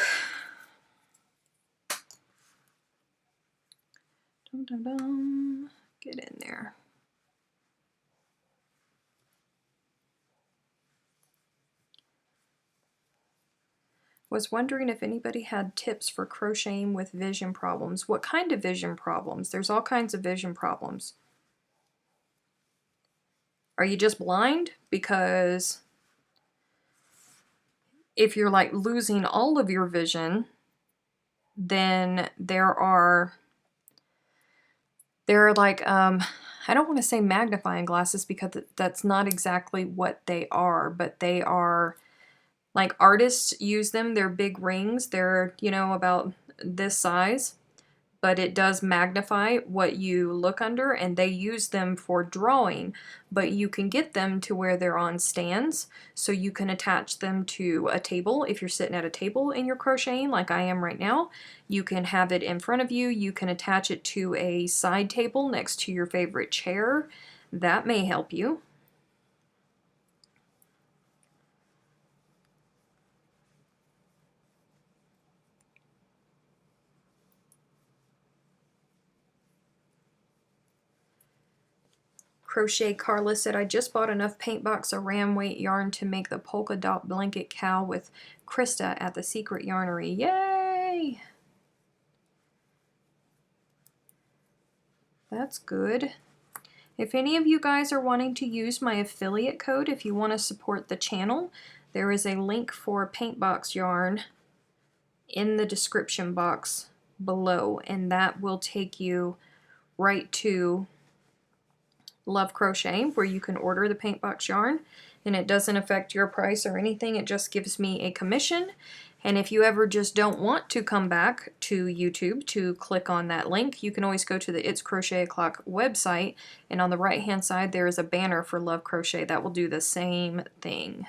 Speaker 1: Dum, dum, dum. Get in there. Was wondering if anybody had tips for crocheting with vision problems. What kind of vision problems? There's all kinds of vision problems. Are you just blind? Because if you're like losing all of your vision, then there are like, I don't want to say magnifying glasses because that's not exactly what they are, but they are, like, artists use them. They're big rings. They're, you know, about this size, but it does magnify what you look under, and they use them for drawing, but you can get them to where they're on stands, so you can attach them to a table. If you're sitting at a table and you're crocheting, like I am right now, you can have it in front of you. You can attach it to a side table next to your favorite chair. That may help you. Crochet Carla said, I just bought enough PAINTBOX ram weight yarn to make the polka dot blanket cow with Krista at the Secret Yarnery. Yay! That's good. If any of you guys are wanting to use my affiliate code, if you want to support the channel, there is a link for PAINTBOX yarn in the description box below, and that will take you right to Love Crochet, where you can order the PAINTBOX yarn, and it doesn't affect your price or anything. It just gives me a commission. And if you ever just don't want to come back to YouTube to click on that link, you can always go to the It's Crochet O'Clock website, and on the right hand side there is a banner for Love Crochet that will do the same thing.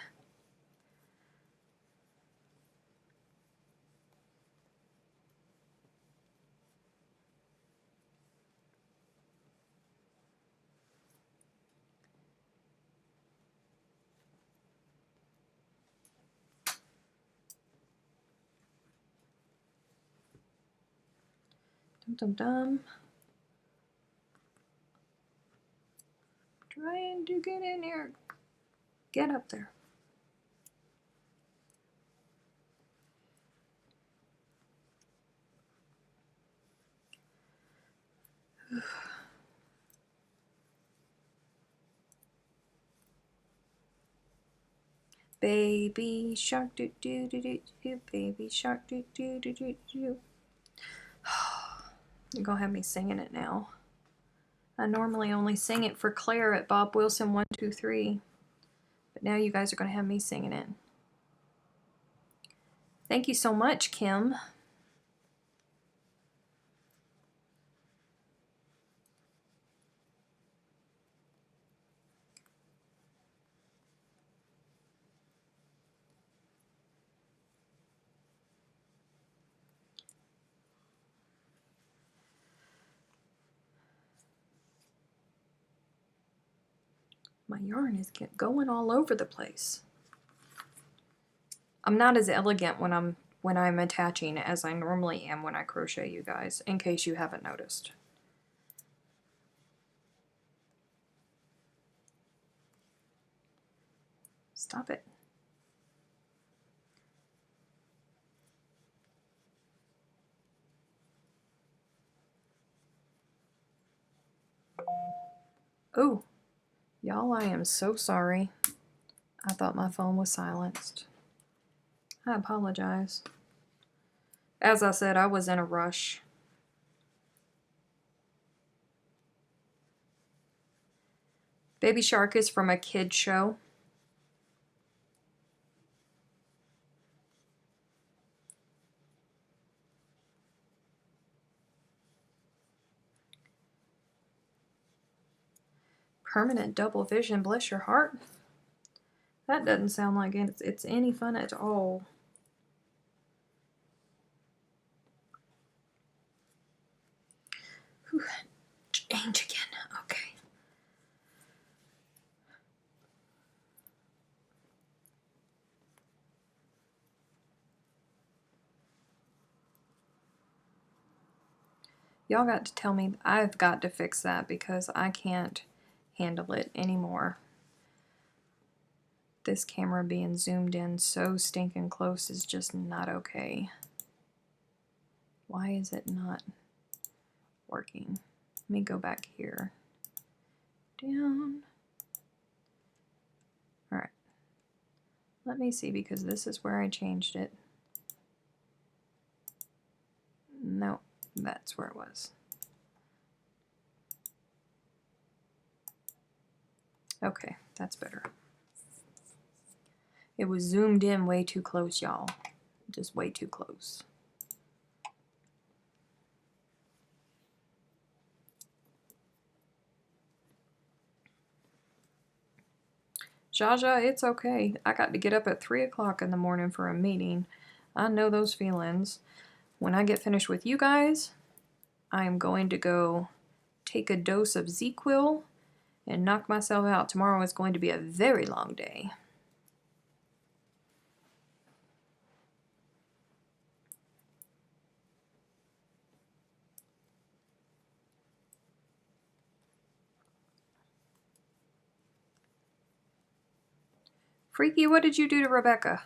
Speaker 1: Dum dum dum. Trying to get in here. Get up there. Baby shark do do do do do, baby shark do do do do do. You're gonna have me singing it now. I normally only sing it for Claire at Bob Wilson 123, but now you guys are gonna have me singing it. Thank you so much, Kim. My yarn is going all over the place. I'm not as elegant when I'm attaching as I normally am when I crochet, you guys, in case you haven't noticed. Stop it. Oh, y'all, I am so sorry. I thought my phone was silenced. I apologize. As I said, I was in a rush. Baby Shark is from a kid's show. Permanent double vision, bless your heart. That doesn't sound like it's any fun at all. Whew. Change again. Okay. Y'all got to tell me, I've got to fix that because I can't handle it anymore. This camera being zoomed in so stinking close is just not okay. Why is it not working? Let me go back here. Down. Alright. Let me see, because this is where I changed it. No, that's where it was. Okay, that's better. It was zoomed in way too close, y'all. Just way too close. Jaja, it's okay. I got to get up at 3 o'clock in the morning for a meeting. I know those feelings. When I get finished with you guys, I am going to go take a dose of ZzzQuil and knock myself out. Tomorrow is going to be a very long day. Freaky, what did you do to Rebecca?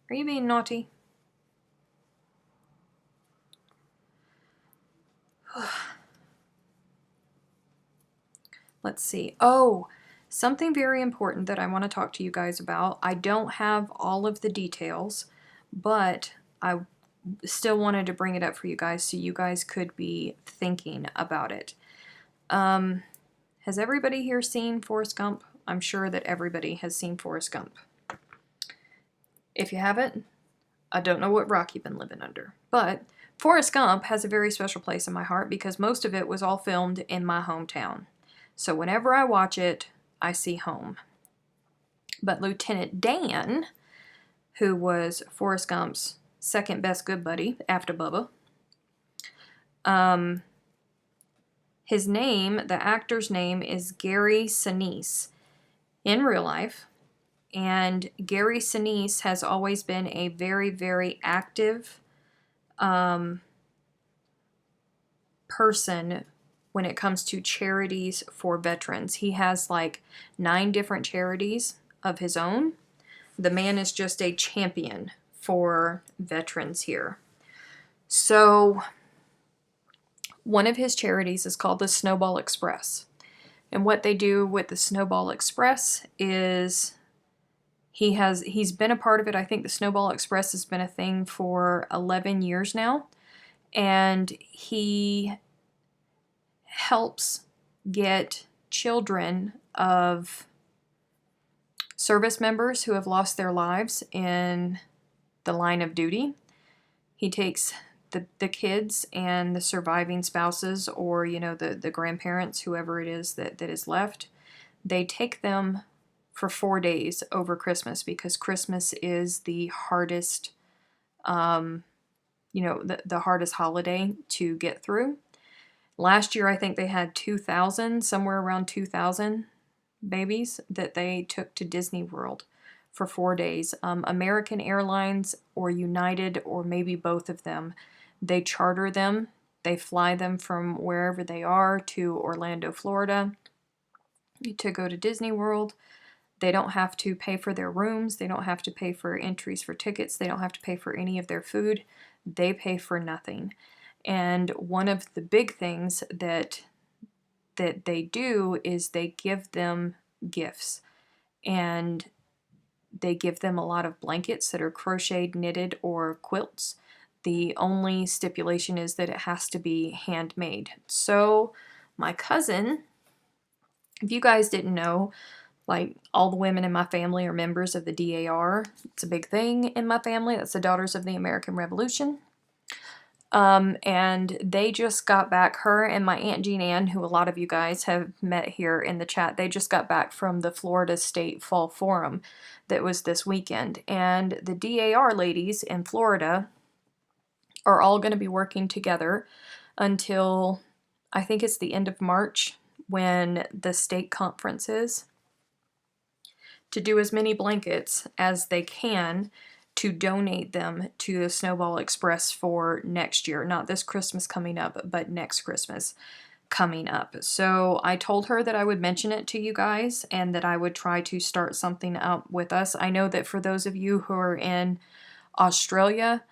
Speaker 1: Are you being naughty? Let's see. Oh, something very important that I want to talk to you guys about. I don't have all of the details, but I still wanted to bring it up for you guys so you guys could be thinking about it. Has everybody here seen Forrest Gump? I'm sure that everybody has seen Forrest Gump. If you haven't, I don't know what rock you've been living under. But Forrest Gump has a very special place in my heart because most of it was all filmed in my hometown. So whenever I watch it, I see home. But Lieutenant Dan, who was Forrest Gump's second best good buddy after Bubba, his name, the actor's name, is Gary Sinise in real life. And Gary Sinise has always been a very, very active person when it comes to charities for veterans. He has like 9 different charities of his own. The man is just a champion for veterans here. So one of his charities is called the Snowball Express. And what they do with the Snowball Express is he's been a part of it. I think the Snowball Express has been a thing for 11 years now. And he helps get children of service members who have lost their lives in the line of duty. He takes the kids and the surviving spouses, or the grandparents, whoever it is that is left. They take them for 4 days over Christmas, because Christmas is the hardest the hardest holiday to get through. Last year I think they had 2,000, somewhere around 2,000 babies that they took to Disney World for 4 days. American Airlines or United, or maybe both of them, they charter them. They fly them from wherever they are to Orlando, Florida to go to Disney World. They don't have to pay for their rooms. They don't have to pay for entries for tickets. They don't have to pay for any of their food. They pay for nothing. And one of the big things that they do is they give them gifts. And they give them a lot of blankets that are crocheted, knitted, or quilts. The only stipulation is that it has to be handmade. So my cousin, if you guys didn't know, like, all the women in my family are members of the DAR. It's a big thing in my family. That's the Daughters of the American Revolution. And they just got back, her and my Aunt Jean Ann, who a lot of you guys have met here in the chat, they just got back from the Florida State Fall Forum that was this weekend. And the DAR ladies in Florida are all going to be working together until, I think it's the end of March, when the state conference is, to do as many blankets as they can to donate them to the Snowball Express for next year. Not this Christmas coming up, but next Christmas coming up. So I told her that I would mention it to you guys and that I would try to start something up with us. I know that for those of you who are in Australia,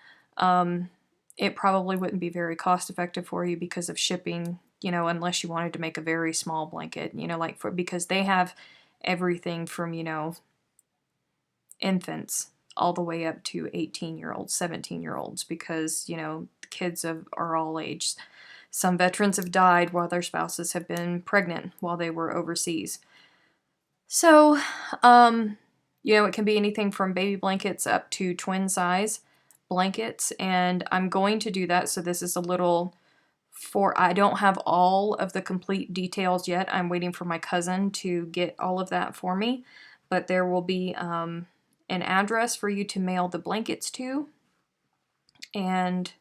Speaker 1: it probably wouldn't be very cost effective for you because of shipping, unless you wanted to make a very small blanket, because they have everything from, infants all the way up to 18-year-olds, 17-year-olds, because, the kids are all ages. Some veterans have died while their spouses have been pregnant while they were overseas. So, it can be anything from baby blankets up to twin size blankets, and I'm going to do that. So this is a little I don't have all of the complete details yet. I'm waiting for my cousin to get all of that for me, but there will be an address for you to mail the blankets to, and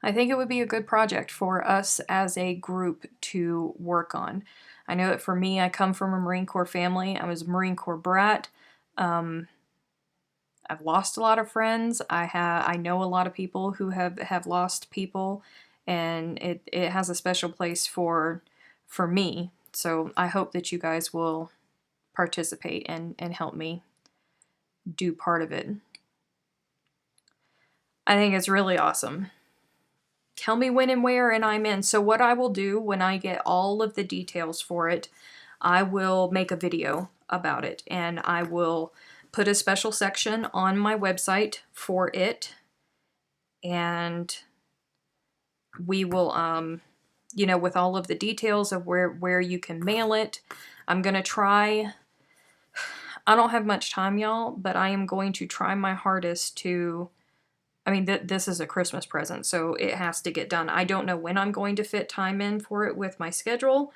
Speaker 1: I think it would be a good project for us as a group to work on. I know that for me, I come from a Marine Corps family. I was a Marine Corps brat. I've lost a lot of friends. I know a lot of people who have lost people, and it has a special place for me. So I hope that you guys will participate and help me do part of it. I think it's really awesome. Tell me when and where, and I'm in. So what I will do when I get all of the details for it, I will make a video about it, and I will put a special section on my website for it, and we will you know, with all of the details of where you can mail it. I'm going to try. I don't have much time, y'all, but I am going to try my hardest to, I mean, this is a Christmas present, so it has to get done. I don't know when I'm going to fit time in for it with my schedule,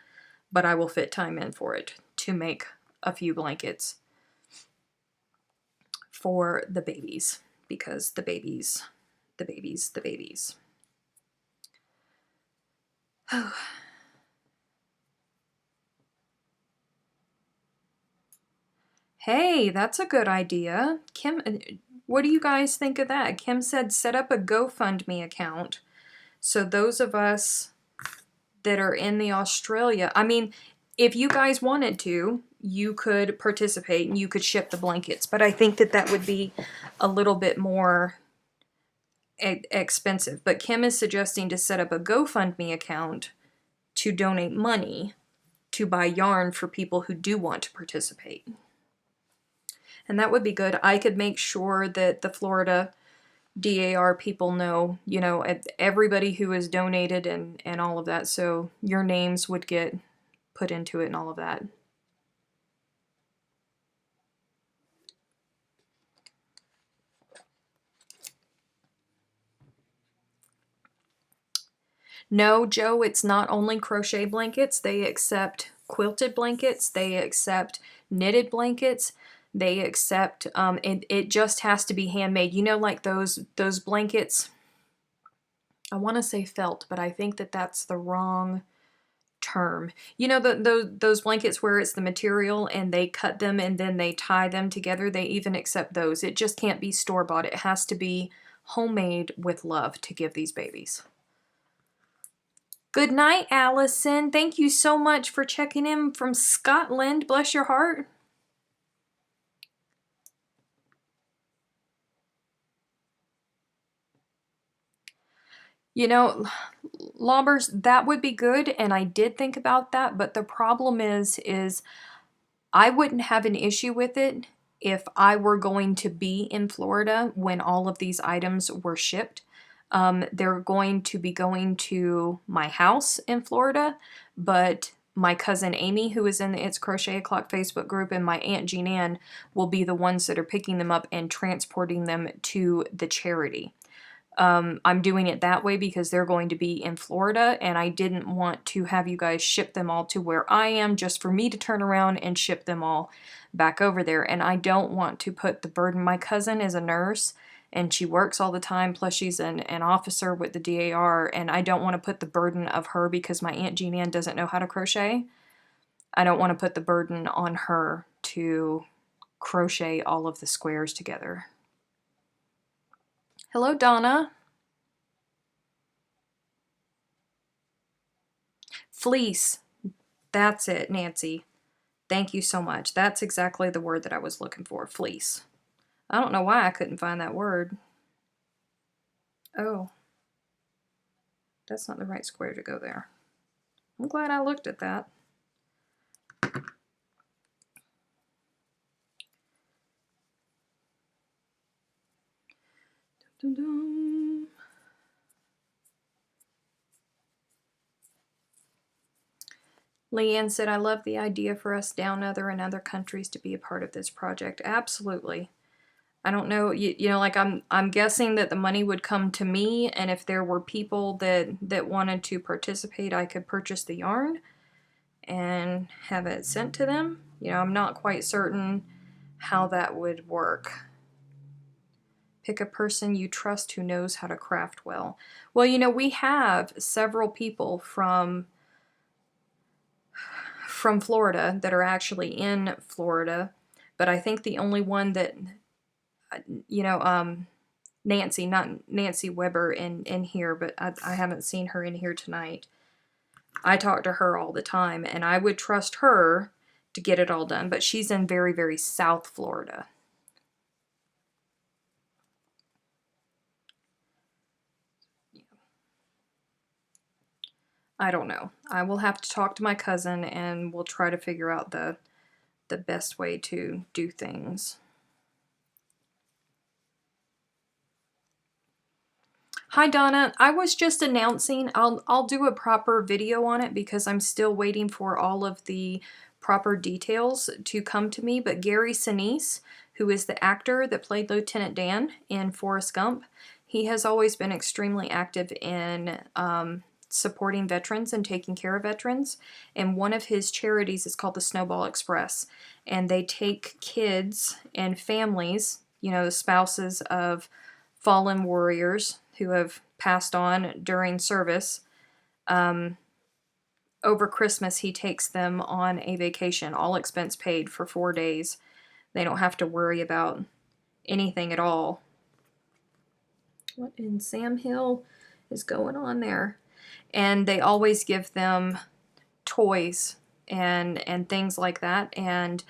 Speaker 1: but I will fit time in for it to make a few blankets for the babies, because the babies. Hey, that's a good idea. Kim, what do you guys think of that? Kim said set up a GoFundMe account. So those of us that are in the Australia, I mean, if you guys wanted to, you could participate and you could ship the blankets. But I think that that would be a little bit more expensive. But Kim is suggesting to set up a GoFundMe account to donate money to buy yarn for people who do want to participate. And that would be good. I could make sure that the Florida DAR people know, you know, everybody who has donated and all of that. So your names would get put into it and all of that. No, Joe, it's not only crochet blankets. They accept quilted blankets. They accept knitted blankets. They accept, it just has to be handmade. You know, like those blankets, I want to say felt, but I think that that's the wrong term. You know, those blankets where it's the material and they cut them and then they tie them together. They even accept those. It just can't be store-bought. It has to be homemade with love to give these babies. Good night, Allison. Thank you so much for checking in from Scotland. Bless your heart. You know, Lobbers, that would be good, and I did think about that, but the problem is I wouldn't have an issue with it if I were going to be in Florida when all of these items were shipped. They're going to be going to my house in Florida, but my cousin Amy, who is in the It's Crochet O'Clock Facebook group, and my Aunt Jean Ann will be the ones that are picking them up and transporting them to the charity. I'm doing it that way because they're going to be in Florida, and I didn't want to have you guys ship them all to where I am just for me to turn around and ship them all back over there. And I don't want to put the burden. My cousin is a nurse, and she works all the time, plus she's an officer with the DAR, and I don't want to put the burden of her because my Aunt Jean Ann doesn't know how to crochet. I don't want to put the burden on her to crochet all of the squares together. Hello, Donna. Fleece. That's it, Nancy. Thank you so much. That's exactly the word that I was looking for, fleece. I don't know why I couldn't find that word. Oh. That's not the right square to go there. I'm glad I looked at that. Dun, dun, dun. Leanne said, I love the idea for us down under in other countries to be a part of this project. Absolutely. I don't know, you know, like I'm guessing that the money would come to me, and if there were people that wanted to participate, I could purchase the yarn and have it sent to them. You know, I'm not quite certain how that would work. Pick a person you trust who knows how to craft well. Well, you know, we have several people from Florida that are actually in Florida, but I think the only one that, you know, Nancy, not Nancy Weber in here, but I haven't seen her in here tonight. I talk to her all the time, and I would trust her to get it all done, but she's in very, very South Florida. I don't know. I will have to talk to my cousin, and we'll try to figure out the best way to do things. Hi Donna, I was just announcing I'll do a proper video on it because I'm still waiting for all of the proper details to come to me, but Gary Sinise, who is the actor that played Lieutenant Dan in Forrest Gump, he has always been extremely active in supporting veterans and taking care of veterans, and one of his charities is called the Snowball Express, and they take kids and families, you know, the spouses of fallen warriors who have passed on during service. Over Christmas, he takes them on a vacation, all expense paid for 4 days. They don't have to worry about anything at all. What in Sam Hill is going on there? And they always give them toys and things like that. And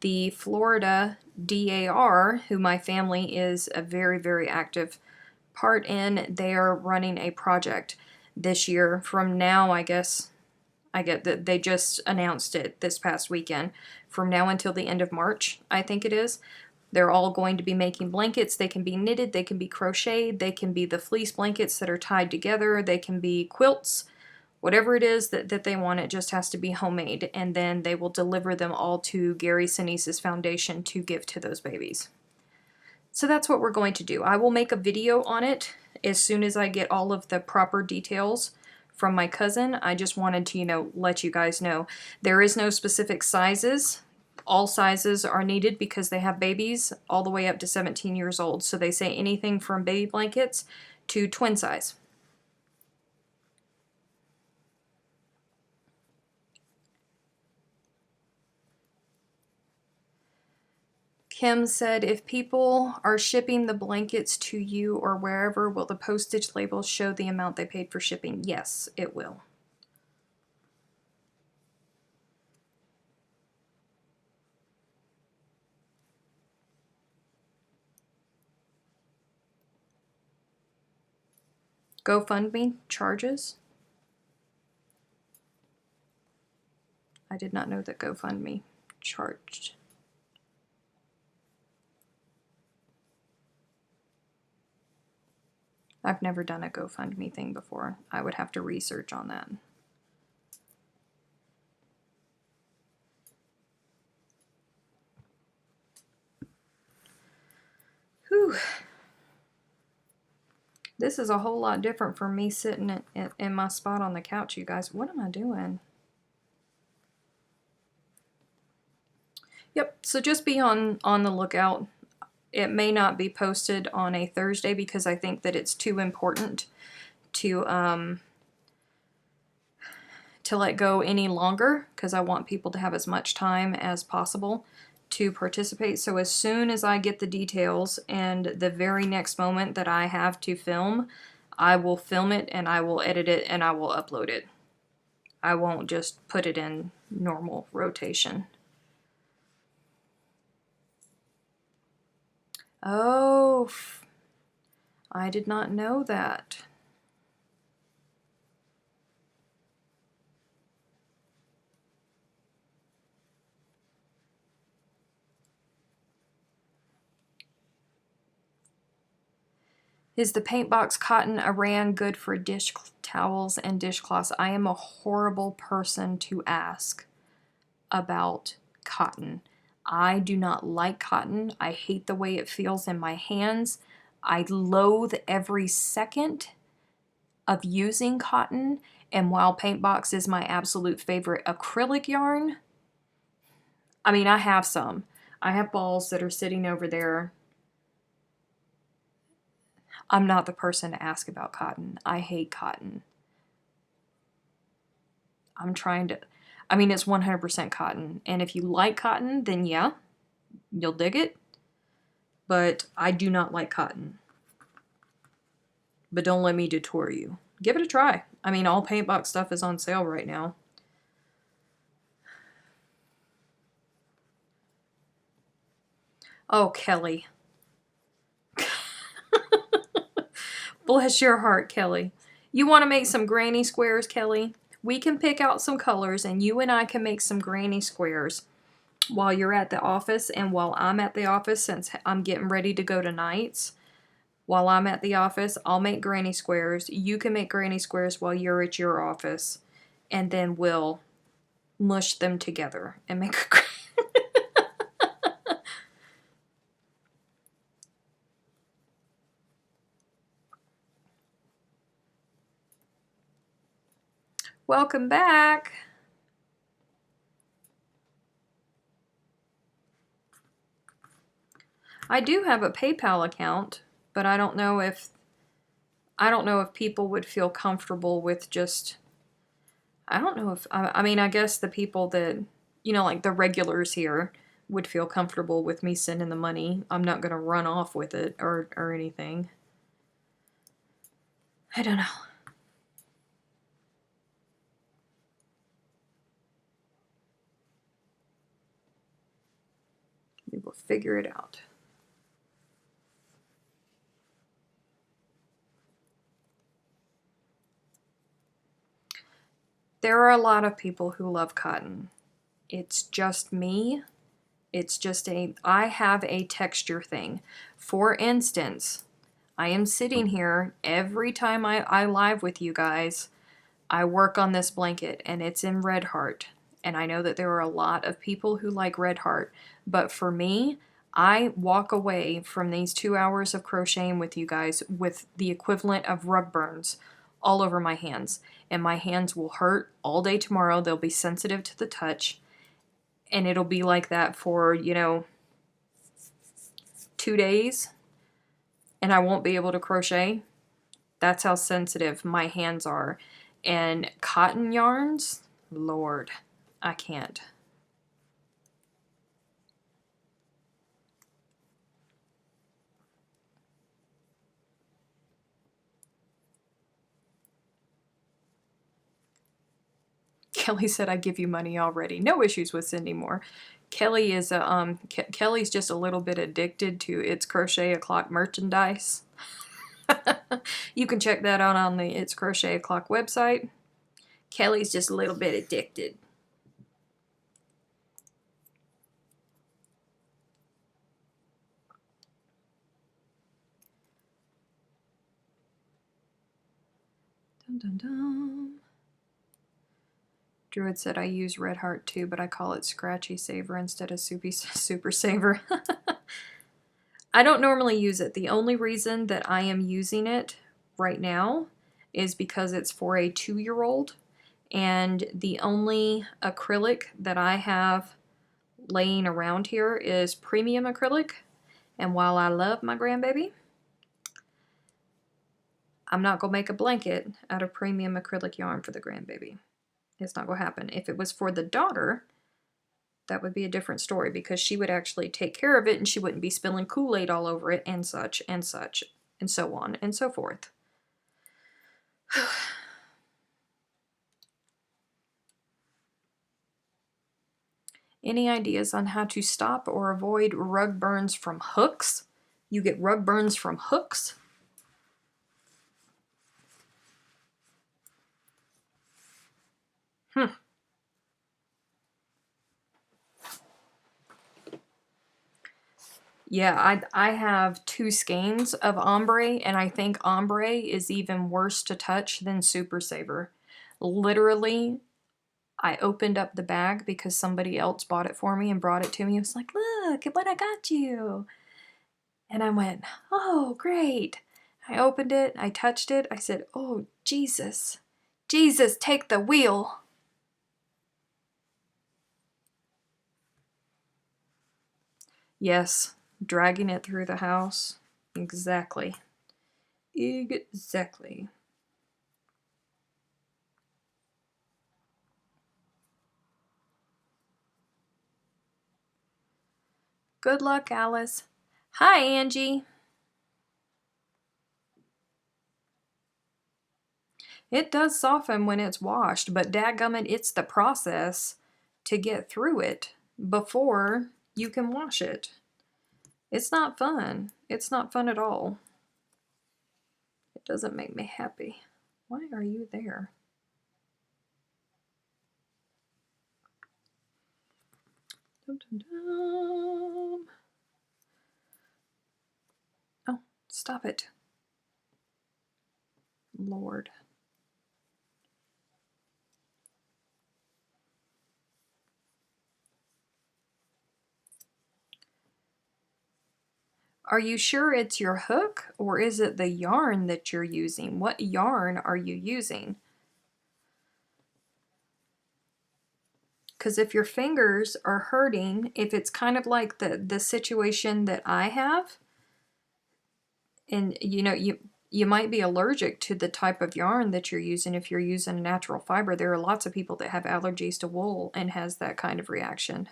Speaker 1: the Florida DAR, who my family is a very, very active part in, they are running a project this year from now, I guess. I get that they just announced it this past weekend. From now until the end of March, I think it is. They're all going to be making blankets. They can be knitted, they can be crocheted, they can be the fleece blankets that are tied together, they can be quilts, whatever it is that they want. It just has to be homemade, and then they will deliver them all to Gary Sinise's foundation to give to those babies. So that's what we're going to do. I will make a video on it as soon as I get all of the proper details from my cousin. I just wanted to, you know, let you guys know. There is no specific sizes. All sizes are needed because they have babies all the way up to 17 years old. So they say anything from baby blankets to twin size. Kim said, if people are shipping the blankets to you or wherever, will the postage labels show the amount they paid for shipping? Yes, it will. GoFundMe charges? I did not know that GoFundMe charged. I've never done a GoFundMe thing before. I would have to research on that. Whew. This is a whole lot different from me sitting in my spot on the couch, you guys. What am I doing? Yep, so just be on the lookout. It may not be posted on a Thursday because I think that it's too important to let go any longer, because I want people to have as much time as possible to participate. So as soon as I get the details and the very next moment that I have to film, I will film it and I will edit it and I will upload it. I won't just put it in normal rotation. Oh, I did not know that. Is the PAINTBOX cotton Aran good for dish towels and dishcloths? I am a horrible person to ask about cotton. I do not like cotton. I hate the way it feels in my hands. I loathe every second of using cotton. And while PAINTBOX is my absolute favorite acrylic yarn, I mean, I have some. I have balls that are sitting over there. I'm not the person to ask about cotton. I hate cotton. I'm trying to, I mean, it's 100% cotton. And if you like cotton, then yeah, you'll dig it. But I do not like cotton. But don't let me detour you. Give it a try. I mean, all PAINTBOX stuff is on sale right now. Oh, Kelly. Bless your heart, Kelly. You want to make some granny squares, Kelly? We can pick out some colors and you and I can make some granny squares while you're at the office and while I'm at the office, since I'm getting ready to go to nights. While I'm at the office, I'll make granny squares. You can make granny squares while you're at your office. And then we'll mush them together and make a Welcome back. I do have a PayPal account, but I don't know if people would feel comfortable with just, I don't know if, I mean, I guess the people that, you know, like the regulars here would feel comfortable with me sending the money. I'm not going to run off with it or anything. I don't know. We will figure it out. There are a lot of people who love cotton. It's just me. It's just I have a texture thing. For instance, I am sitting here every time I live with you guys. I work on this blanket and it's in Red Heart. And I know that there are a lot of people who like Red Heart. But for me, I walk away from these 2 hours of crocheting with you guys with the equivalent of rug burns all over my hands. And my hands will hurt all day tomorrow. They'll be sensitive to the touch. And it'll be like that for, you know, 2 days. And I won't be able to crochet. That's how sensitive my hands are. And cotton yarns, Lord, I can't. Kelly said, I give you money already. No issues with sending more. Kelly is Kelly's just a little bit addicted to It's Crochet O'Clock merchandise. You can check that out on the It's Crochet O'Clock website. Kelly's just a little bit addicted. Dun, dun, dun. Druid said, I use Red Heart too, but I call it Scratchy Saver instead of Super Saver. I don't normally use it. The only reason that I am using it right now is because it's for a 2-year-old. And the only acrylic that I have laying around here is premium acrylic. And while I love my grandbaby, I'm not going to make a blanket out of premium acrylic yarn for the grandbaby. It's not going to happen. If it was for the daughter, that would be a different story because she would actually take care of it and she wouldn't be spilling Kool-Aid all over it and such, and so on and so forth. Any ideas on how to stop or avoid rug burns from hooks? You get rug burns from hooks? Yeah, I have 2 skeins of ombre, and I think ombre is even worse to touch than Super Saver. Literally, I opened up the bag because somebody else bought it for me and brought it to me. It was like, look at what I got you. And I went, oh, great. I opened it, I touched it, I said, oh, Jesus. Jesus, take the wheel. Yes, dragging it through the house. Exactly. Exactly. Good luck, Alice. Hi, Angie. It does soften when it's washed, but dadgummit, it's the process to get through it before you can wash it. It's not fun. It's not fun at all. It doesn't make me happy. Why are you there? Dum, dum, dum. Oh, Stop it. Lord. Are you sure it's your hook, or is it the yarn that you're using? What yarn are you using? Because if your fingers are hurting, if it's kind of like the situation that I have, and you know, you might be allergic to the type of yarn that you're using if you're using a natural fiber. There are lots of people that have allergies to wool and has that kind of reaction.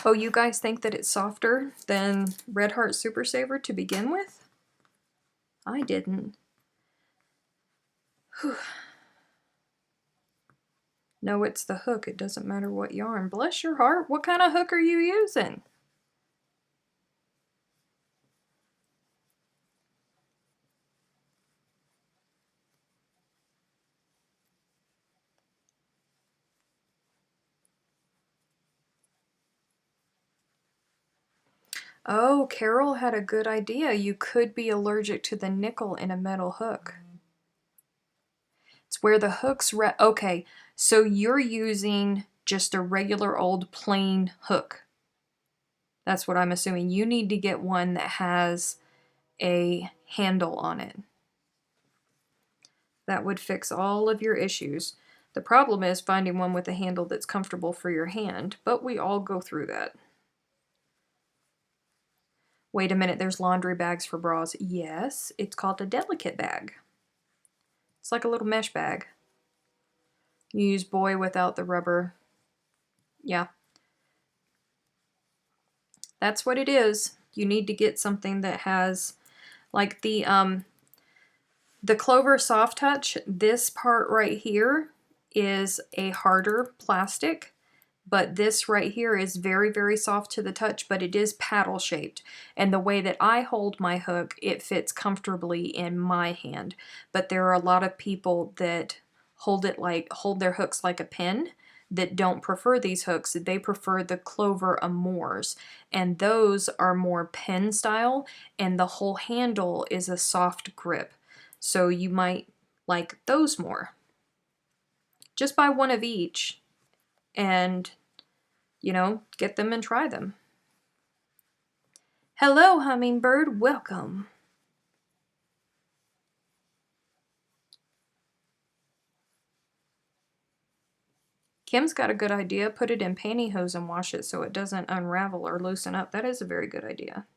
Speaker 1: Oh, you guys think that it's softer than Red Heart Super Saver to begin with? I didn't. Whew. No, it's the hook. It doesn't matter what yarn. Bless your heart. What kind of hook are you using? Oh, Carol had a good idea. You could be allergic to the nickel in a metal hook. It's where the hooks okay, so you're using just a regular old plain hook. That's what I'm assuming. You need to get one that has a handle on it. That would fix all of your issues. The problem is finding one with a handle that's comfortable for your hand, but we all go through that. Wait a minute, there's laundry bags for bras. Yes, it's called a delicate bag. It's like a little mesh bag. You use boy without the rubber. Yeah. That's what it is. You need to get something that has, like the Clover Soft Touch, this part right here is a harder plastic, but this right here is very, very soft to the touch, but it is paddle shaped. And the way that I hold my hook, it fits comfortably in my hand. But there are a lot of people that hold their hooks like a pin that don't prefer these hooks. They prefer the Clover Amours, and those are more pen style, and the whole handle is a soft grip. So you might like those more. Just buy one of each and, you know, get them and try them. Hello, hummingbird, welcome. Kim's got a good idea. Put it in pantyhose and wash it so it doesn't unravel or loosen up. That is a very good idea.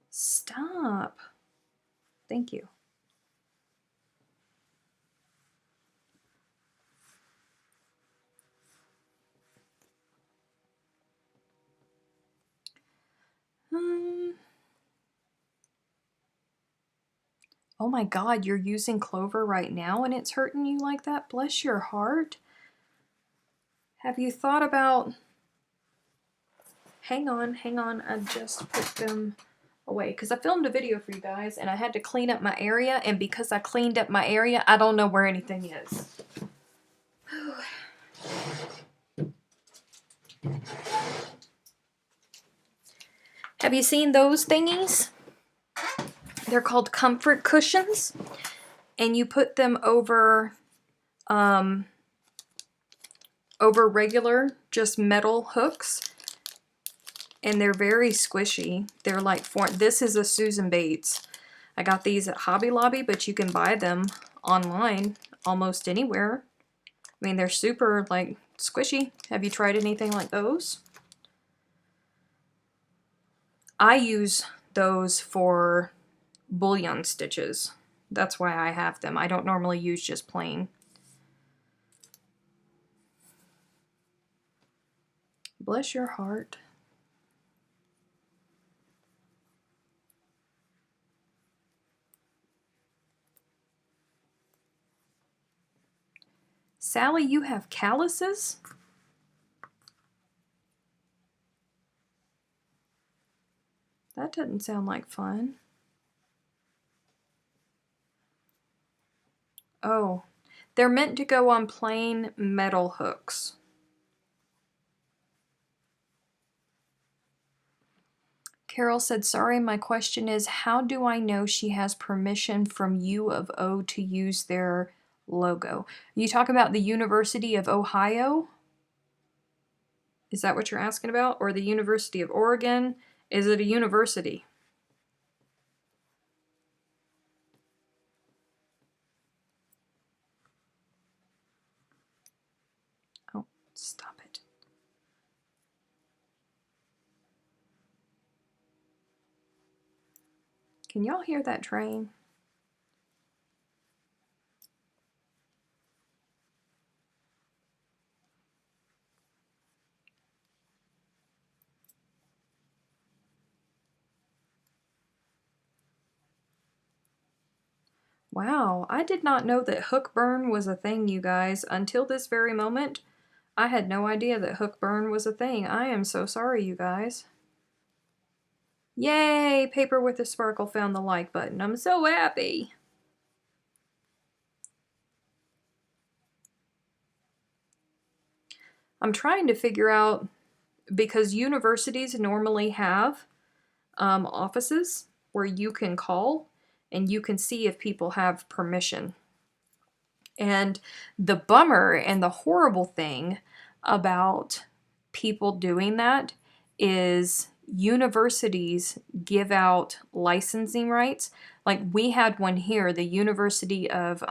Speaker 1: Stop. Thank you. Oh my God, you're using Clover right now and it's hurting you like that? Bless your heart. Have you thought about... Hang on. I just put them away because I filmed a video for you guys and I had to clean up my area, and because I cleaned up my area, I don't know where anything is. Have you seen those thingies? They're called comfort cushions, and you put them over regular just metal hooks, and they're very squishy. They're like this is a Susan Bates. I got these at Hobby Lobby, but you can buy them online almost anywhere. I mean, they're super like squishy. Have you tried anything like those? I use those for bullion stitches. That's why I have them. I don't normally use just plain. Bless your heart. Sally, you have calluses? that doesn't sound like fun. Oh, they're meant to go on plain metal hooks. Carol said, sorry, my question is, how do I know she has permission from U of O to use their logo? You talk about the University of Ohio? Is that what you're asking about? Or the University of Oregon? Is it a university? Oh, stop it. Can y'all hear that train? Wow, I did not know that hook burn was a thing, you guys. Until this very moment, I had no idea that hook burn was a thing. I am so sorry, you guys. Yay! Paper with a Sparkle found the like button. I'm so happy. I'm trying to figure out, because universities normally have offices where you can call and you can see if people have permission. And the bummer and the horrible thing about people doing that is universities give out licensing rights. Like we had one here, the University of,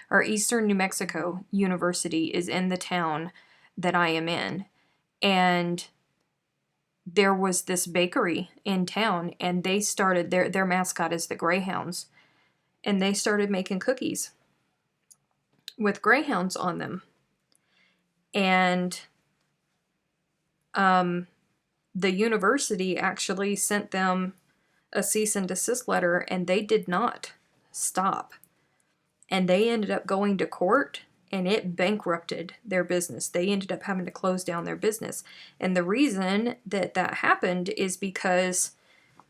Speaker 1: or Eastern New Mexico University is in the town that I am in. And there was this bakery in town, and they started, their mascot is the Greyhounds, and they started making cookies with greyhounds on them. And the university actually sent them a cease and desist letter, and they did not stop. And they ended up going to court, and it bankrupted their business. They ended up having to close down their business. And the reason that that happened is because,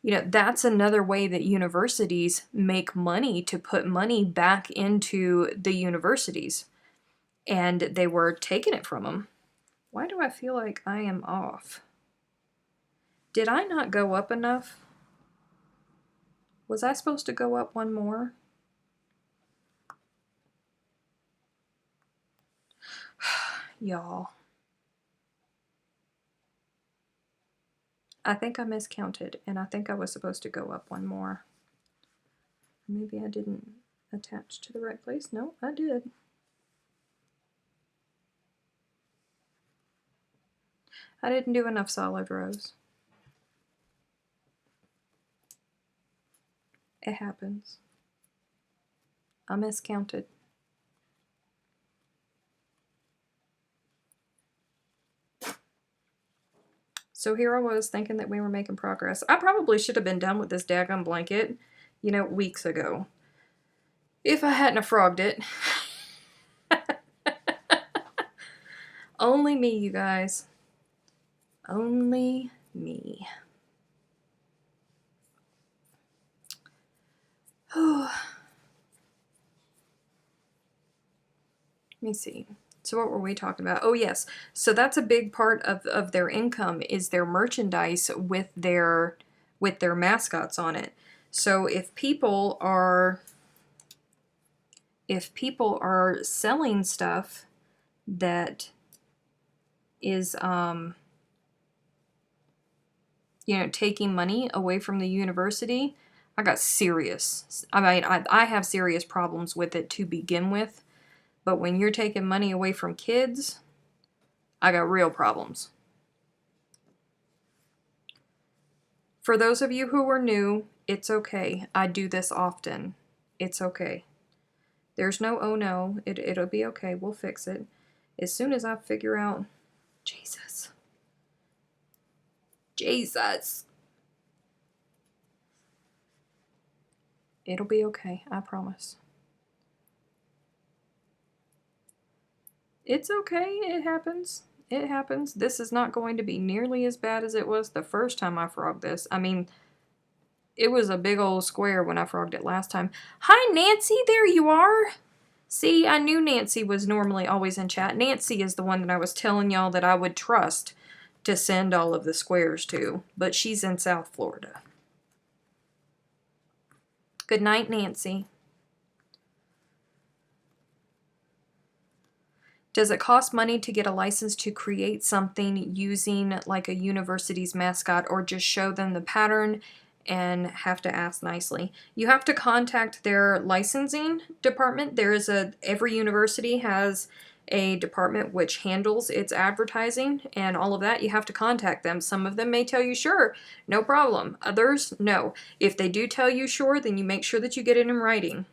Speaker 1: you know, that's another way that universities make money, to put money back into the universities. And they were taking it from them. Why do I feel like I am off? Did I not go up enough? Was I supposed to go up one more? Y'all. I think I miscounted, and I think I was supposed to go up one more. Maybe I didn't attach to the right place. No, I did. I didn't do enough solid rows. It happens. I miscounted. So here I was thinking that we were making progress. I probably should have been done with this daggone blanket, you know, weeks ago. If I hadn't have frogged it. Only me, you guys. Only me. Let me see. So what were we talking about? Oh yes. So that's a big part of their income, is their merchandise with their mascots on it. So if people are selling stuff that is you know, taking money away from the university, I got serious. I mean, I have serious problems with it to begin with. But when you're taking money away from kids, I got real problems. For those of you who are new, it's okay. I do this often. It's okay. There's no oh no. It'll be okay. We'll fix it. As soon as I figure out... Jesus. Jesus. It'll be okay. I promise. It's okay. It happens. It happens. This is not going to be nearly as bad as it was the first time I frogged this. I mean, it was a big old square when I frogged it last time. Hi, Nancy, there you are. See, I knew Nancy was normally always in chat. Nancy is the one that I was telling y'all that I would trust to send all of the squares to, but she's in South Florida. Good night, Nancy. Does it cost money to get a license to create something using like a university's mascot, or just show them the pattern and have to ask nicely? You have to contact their licensing department. Every university has a department which handles its advertising and all of that. You have to contact them. Some of them may tell you, sure, no problem. Others, no. If they do tell you sure, then you make sure that you get it in writing.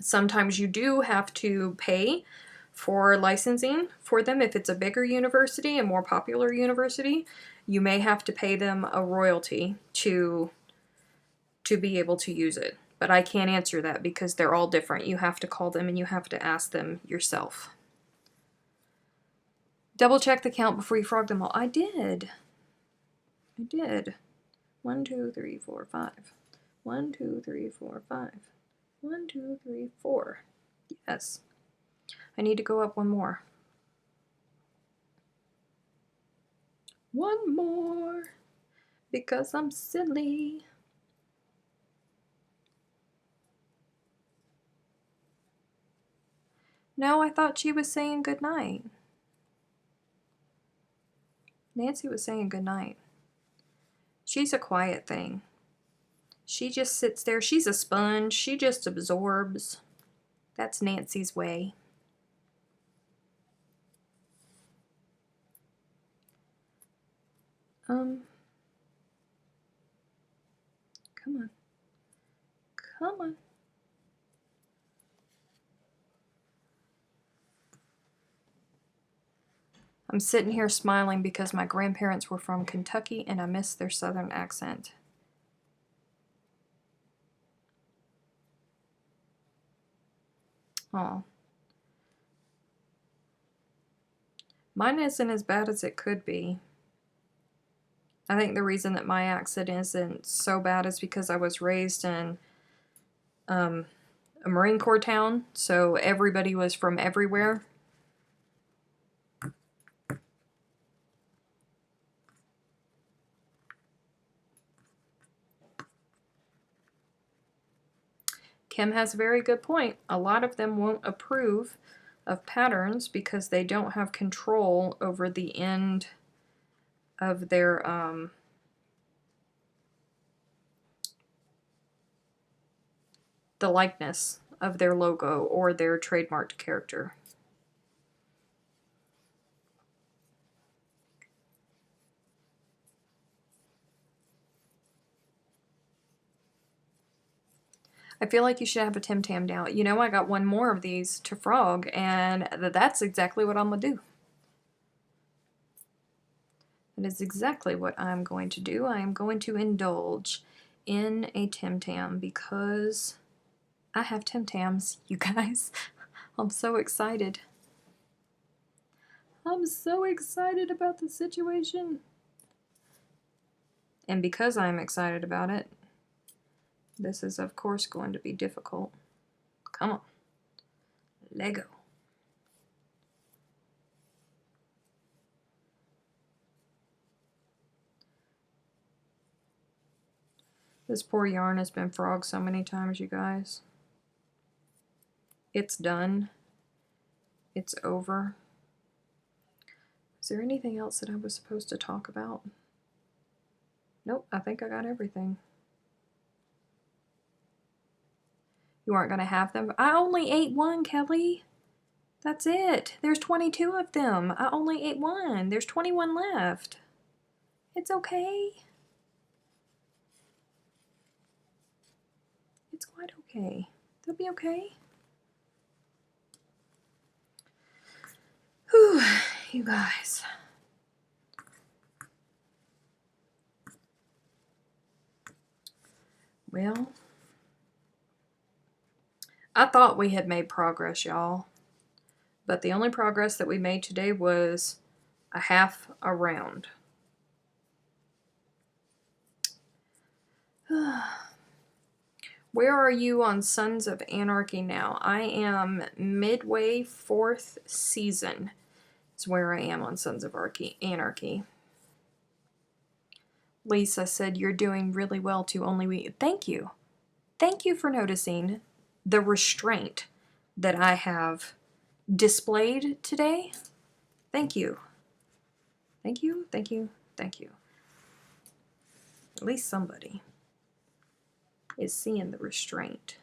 Speaker 1: Sometimes you do have to pay for licensing for them. If it's a bigger university, a more popular university, you may have to pay them a royalty to be able to use it. But I can't answer that because they're all different. You have to call them and you have to ask them yourself. Double check the count before you frog them all. I did. 1, 2, 3, 4, 5. 1, 2, 3, 4, 5. 1, 2, 3, 4. Yes. I need to go up one more. One more, because I'm silly. No, I thought she was saying good night. Nancy was saying good night. She's a quiet thing. She just sits there. She's a sponge. She just absorbs. That's Nancy's way. Come on. Come on. I'm sitting here smiling because my grandparents were from Kentucky and I miss their southern accent. Oh. Mine isn't as bad as it could be. I think the reason that my accent isn't so bad is because I was raised in a Marine Corps town, so everybody was from everywhere. Kim has a very good point. A lot of them won't approve of patterns because they don't have control over the end of their the likeness of their logo or their trademarked character. I feel like you should have a Tim Tam now. You know, I got one more of these to frog, and that's exactly what I'm going to do. That is exactly what I'm going to do. I am going to indulge in a Tim Tam because I have Tim Tams, you guys. I'm so excited. I'm so excited about the situation. And because I'm excited about it, this is of course going to be difficult. Come on. Lego. This poor yarn has been frogged so many times, you guys. It's done. It's over. Is there anything else that I was supposed to talk about? Nope, I think I got everything. You aren't going to have them? I only ate one, Kelly. That's it. There's 22 of them. I only ate one. There's 21 left. It's okay. It's quite okay. They'll be okay. Whew, you guys. Well, I thought we had made progress, y'all. But the only progress that we made today was a half a round. Where are you on Sons of Anarchy now? I am midway 4th season is where I am on Sons of Anarchy. Lisa said, you're doing really well to only we. Thank you. Thank you for noticing the restraint that I have displayed today. Thank you. Thank you, thank you, thank you. At least somebody is seeing the restraint.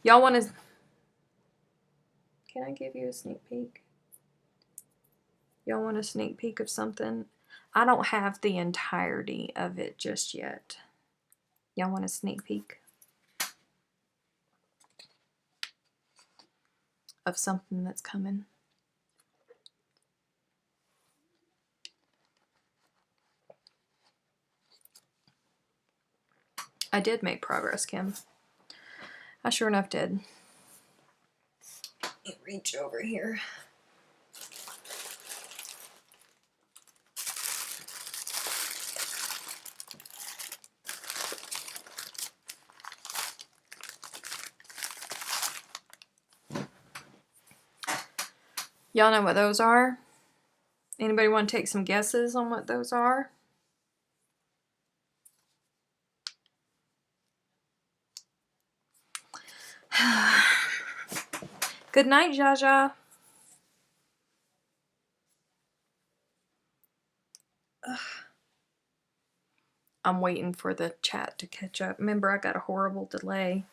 Speaker 1: Y'all want to... Can I give you a sneak peek? Y'all want a sneak peek of something? I don't have the entirety of it just yet. Y'all want a sneak peek of something that's coming? I did make progress, Kim. I sure enough did. Let me reach over here. Y'all know what those are? Anybody want to take some guesses on what those are? Good night, Jaja. I'm waiting for the chat to catch up. Remember, I got a horrible delay.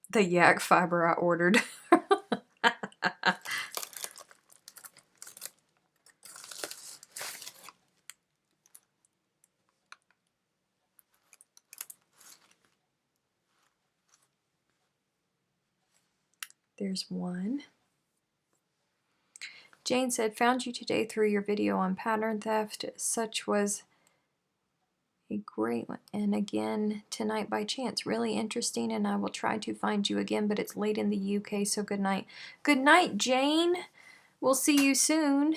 Speaker 1: The yak fiber I ordered. There's one. Jane said, found you today through your video on pattern theft. Such was a great one. And again tonight by chance. Really interesting, and I will try to find you again, but it's late in the UK, so good night. Good night, Jane. We'll see you soon.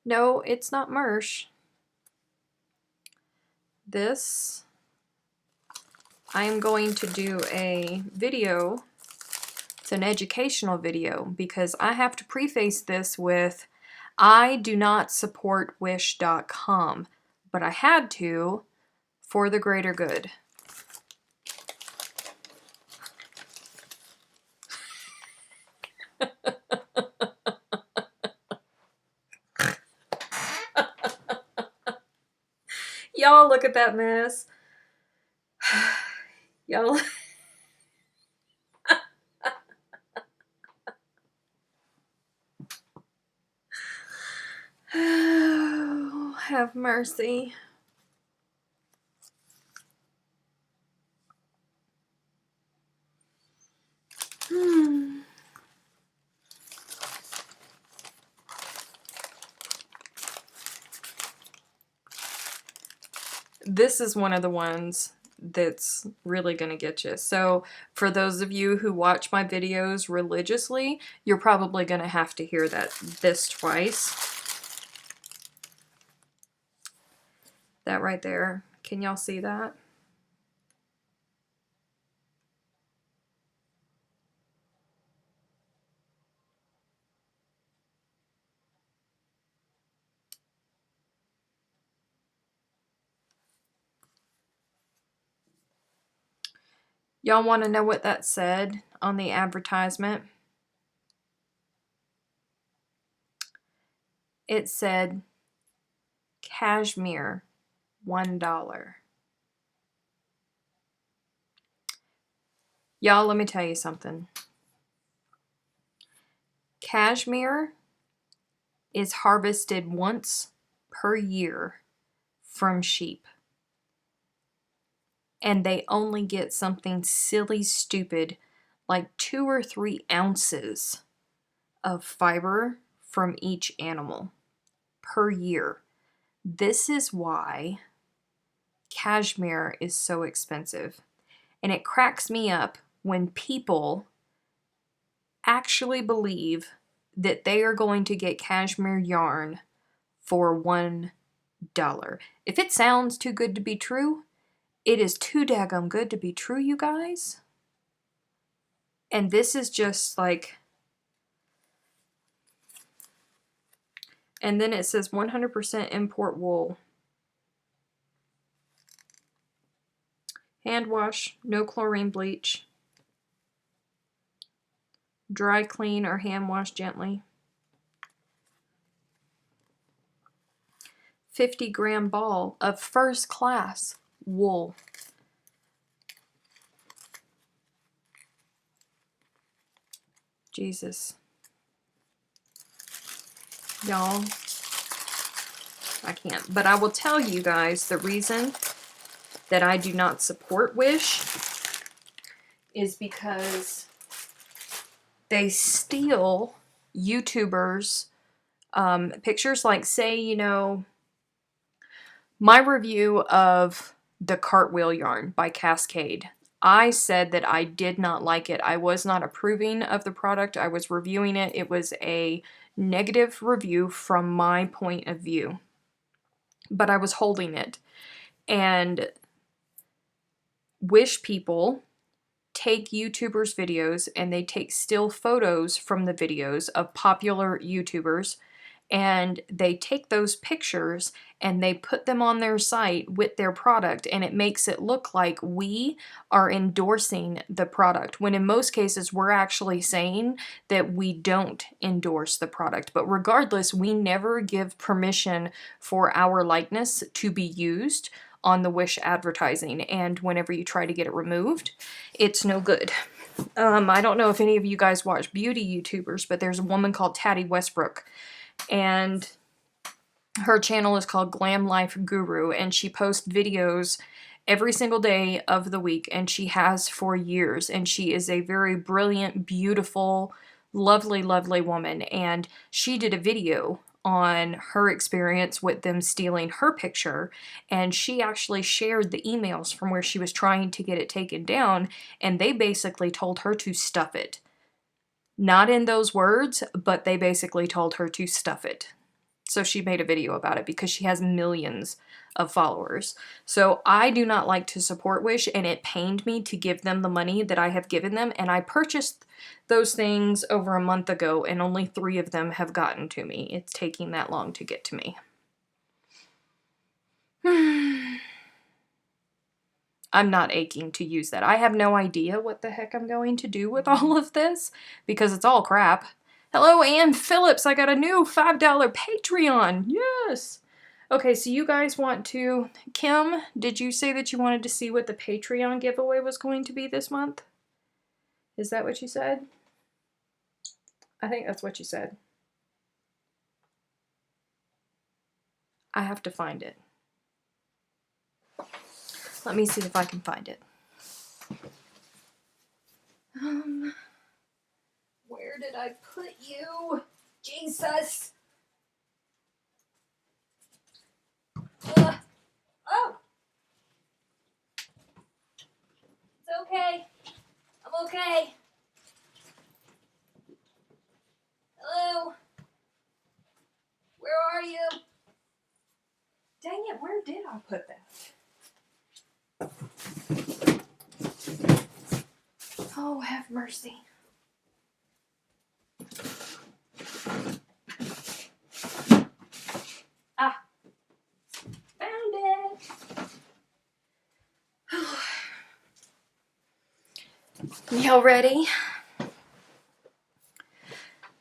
Speaker 1: No, it's not Mersh. This, I am going to do a video. It's an educational video because I have to preface this with, I do not support wish.com, but I had to for the greater good. Y'all look at that mess. Y'all. Oh, have mercy. This is one of the ones that's really gonna get you. So for those of you who watch my videos religiously, you're probably gonna have to hear this twice. That right there. Can y'all see that? Y'all want to know what that said on the advertisement? It said, cashmere, $1. Y'all, let me tell you something. Cashmere is harvested once per year from sheep. And they only get something silly, stupid, like 2 or 3 ounces of fiber from each animal per year. This is why cashmere is so expensive. And it cracks me up when people actually believe that they are going to get cashmere yarn for $1. If it sounds too good to be true, it is too daggum good to be true, you guys. And this is just like, and then it says 100% import wool. Hand wash, no chlorine bleach. Dry clean or hand wash gently. 50-gram ball of first class wool. Jesus. Y'all, I can't. But I will tell you guys the reason that I do not support Wish is because they steal YouTubers' pictures. Like, say, you know, my review of the Cartwheel yarn by Cascade. I said that I did not like it. I was not approving of the product. I was reviewing it. It was a negative review from my point of view. But I was holding it. And Wish people take YouTubers' videos and they take still photos from the videos of popular YouTubers, and they take those pictures and they put them on their site with their product, and it makes it look like we are endorsing the product, when in most cases we're actually saying that we don't endorse the product. But regardless, we never give permission for our likeness to be used on the Wish advertising, and whenever you try to get it removed, it's no good. I don't know if any of you guys watch beauty YouTubers, but there's a woman called Tati Westbrook, and her channel is called Glam Life Guru, and she posts videos every single day of the week, and she has for years, and she is a very brilliant, beautiful, lovely, lovely woman, and she did a video on her experience with them stealing her picture, and she actually shared the emails from where she was trying to get it taken down, and they basically told her to stuff it. Not in those words, but they basically told her to stuff it. So she made a video about it because she has millions of followers. So I do not like to support Wish, and it pained me to give them the money that I have given them, and I purchased those things over a month ago, and only 3 of them have gotten to me. It's taking that long to get to me. I'm not aching to use that. I have no idea what the heck I'm going to do with all of this because it's all crap. Hello, Ann Phillips. I got a new $5 Patreon. Yes. Okay, so you guys want to... Kim, did you say that you wanted to see what the Patreon giveaway was going to be this month? Is that what you said? I think that's what you said. I have to find it. Let me see if I can find it. Where did I put you? Jesus! Oh! It's okay. I'm okay. Hello? Where are you? Dang it, where did I put that? Oh, have mercy. Ah, found it. Y'all ready?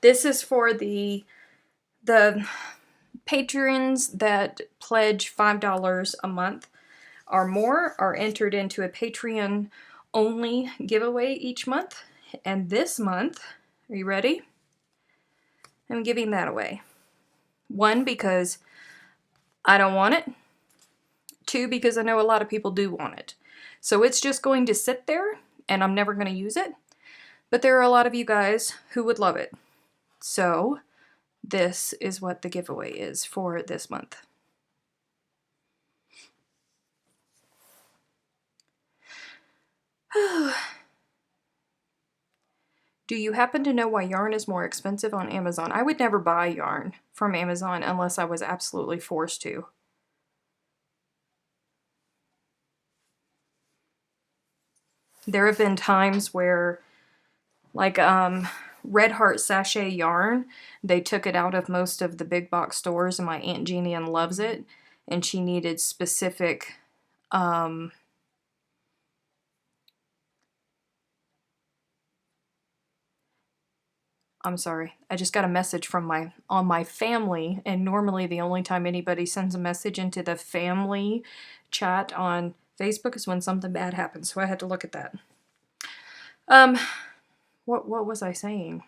Speaker 1: This is for the patrons that pledge $5 a month or more are entered into a Patreon only giveaway each month. And this month, are you ready? I'm giving that away. 1, because I don't want it. 2, because I know a lot of people do want it. So it's just going to sit there and I'm never going to use it. But there are a lot of you guys who would love it. So this is what the giveaway is for this month. Do you happen to know why yarn is more expensive on Amazon? I would never buy yarn from Amazon unless I was absolutely forced to. There have been times where, like, Red Heart Sachet yarn, they took it out of most of the big box stores, and my Aunt Jeannie loves it, and she needed specific, I'm sorry, I just got a message from my family, and normally the only time anybody sends a message into the family chat on Facebook is when something bad happens, so I had to look at that. What was I saying?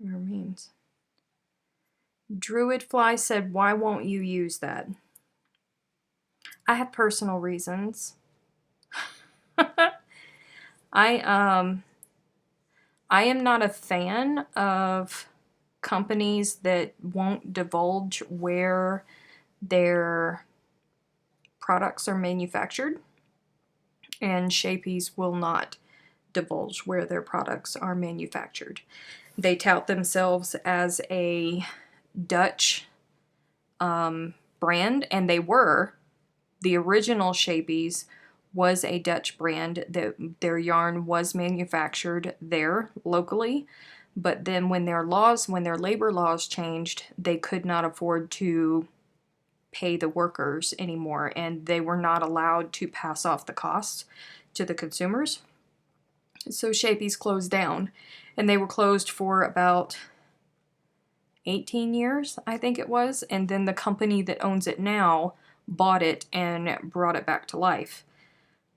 Speaker 1: Means. Druidfly said, why won't you use that? I have personal reasons. I am not a fan of companies that won't divulge where their products are manufactured, and Shapies will not divulge where their products are manufactured. They tout themselves as a Dutch brand, and they were. The original Shapies was a Dutch brand. Their yarn was manufactured there locally, but then when their labor laws changed, they could not afford to pay the workers anymore, and they were not allowed to pass off the costs to the consumers. So Shapies closed down, and they were closed for about 18 years, I think it was, and then the company that owns it now bought it and brought it back to life.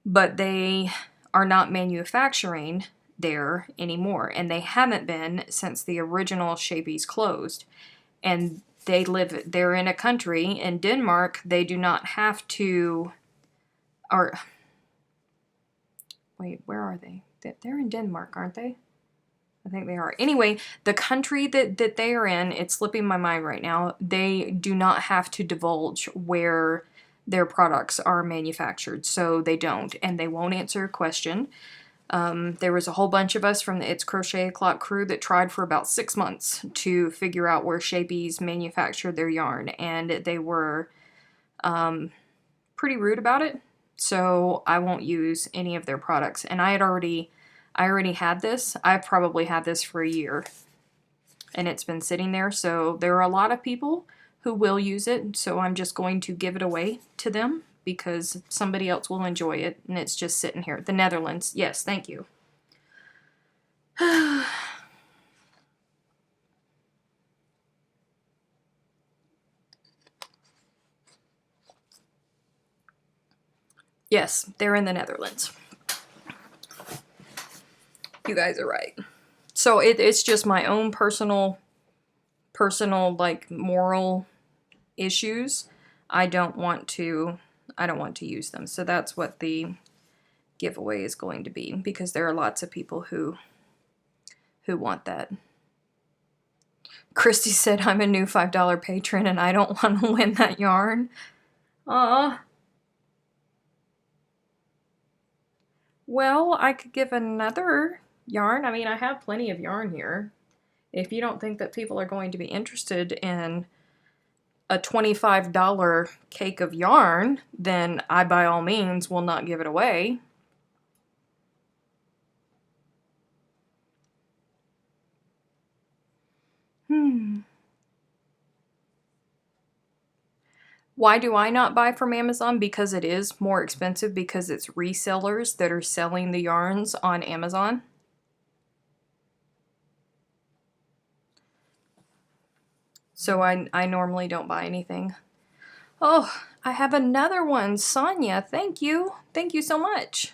Speaker 1: But they are not manufacturing there anymore, and they haven't been since the original Shapies closed. And they're in a country, in Denmark, they do not have to, or, wait, where are they? They're in Denmark, aren't they? I think they are. Anyway, the country that they are in, it's slipping my mind right now, they do not have to divulge where their products are manufactured, so they don't, and they won't answer a question. There was a whole bunch of us from the It's Crochet O'Clock crew that tried for about 6 months to figure out where Shapies manufactured their yarn, and they were pretty rude about it, so I won't use any of their products. And I already had this. I've probably had this for a year, and it's been sitting there, so there are a lot of people who will use it, so I'm just going to give it away to them because somebody else will enjoy it, and it's just sitting here. The Netherlands. Yes, thank you. Yes, they're in the Netherlands. You guys are right. So it's just my own personal, like, moral issues. I don't want to use them. So that's what the giveaway is going to be, because there are lots of people who want that. Christy said, I'm a new $5 patron and I don't want to win that yarn. Well, I could give another yarn. I mean, I have plenty of yarn here. If you don't think that people are going to be interested in a $25 cake of yarn, then I, by all means, will not give it away. Why do I not buy from Amazon? Because it is more expensive, because it's resellers that are selling the yarns on Amazon. So I normally don't buy anything. Oh, I have another one. Sonia, thank you. Thank you so much.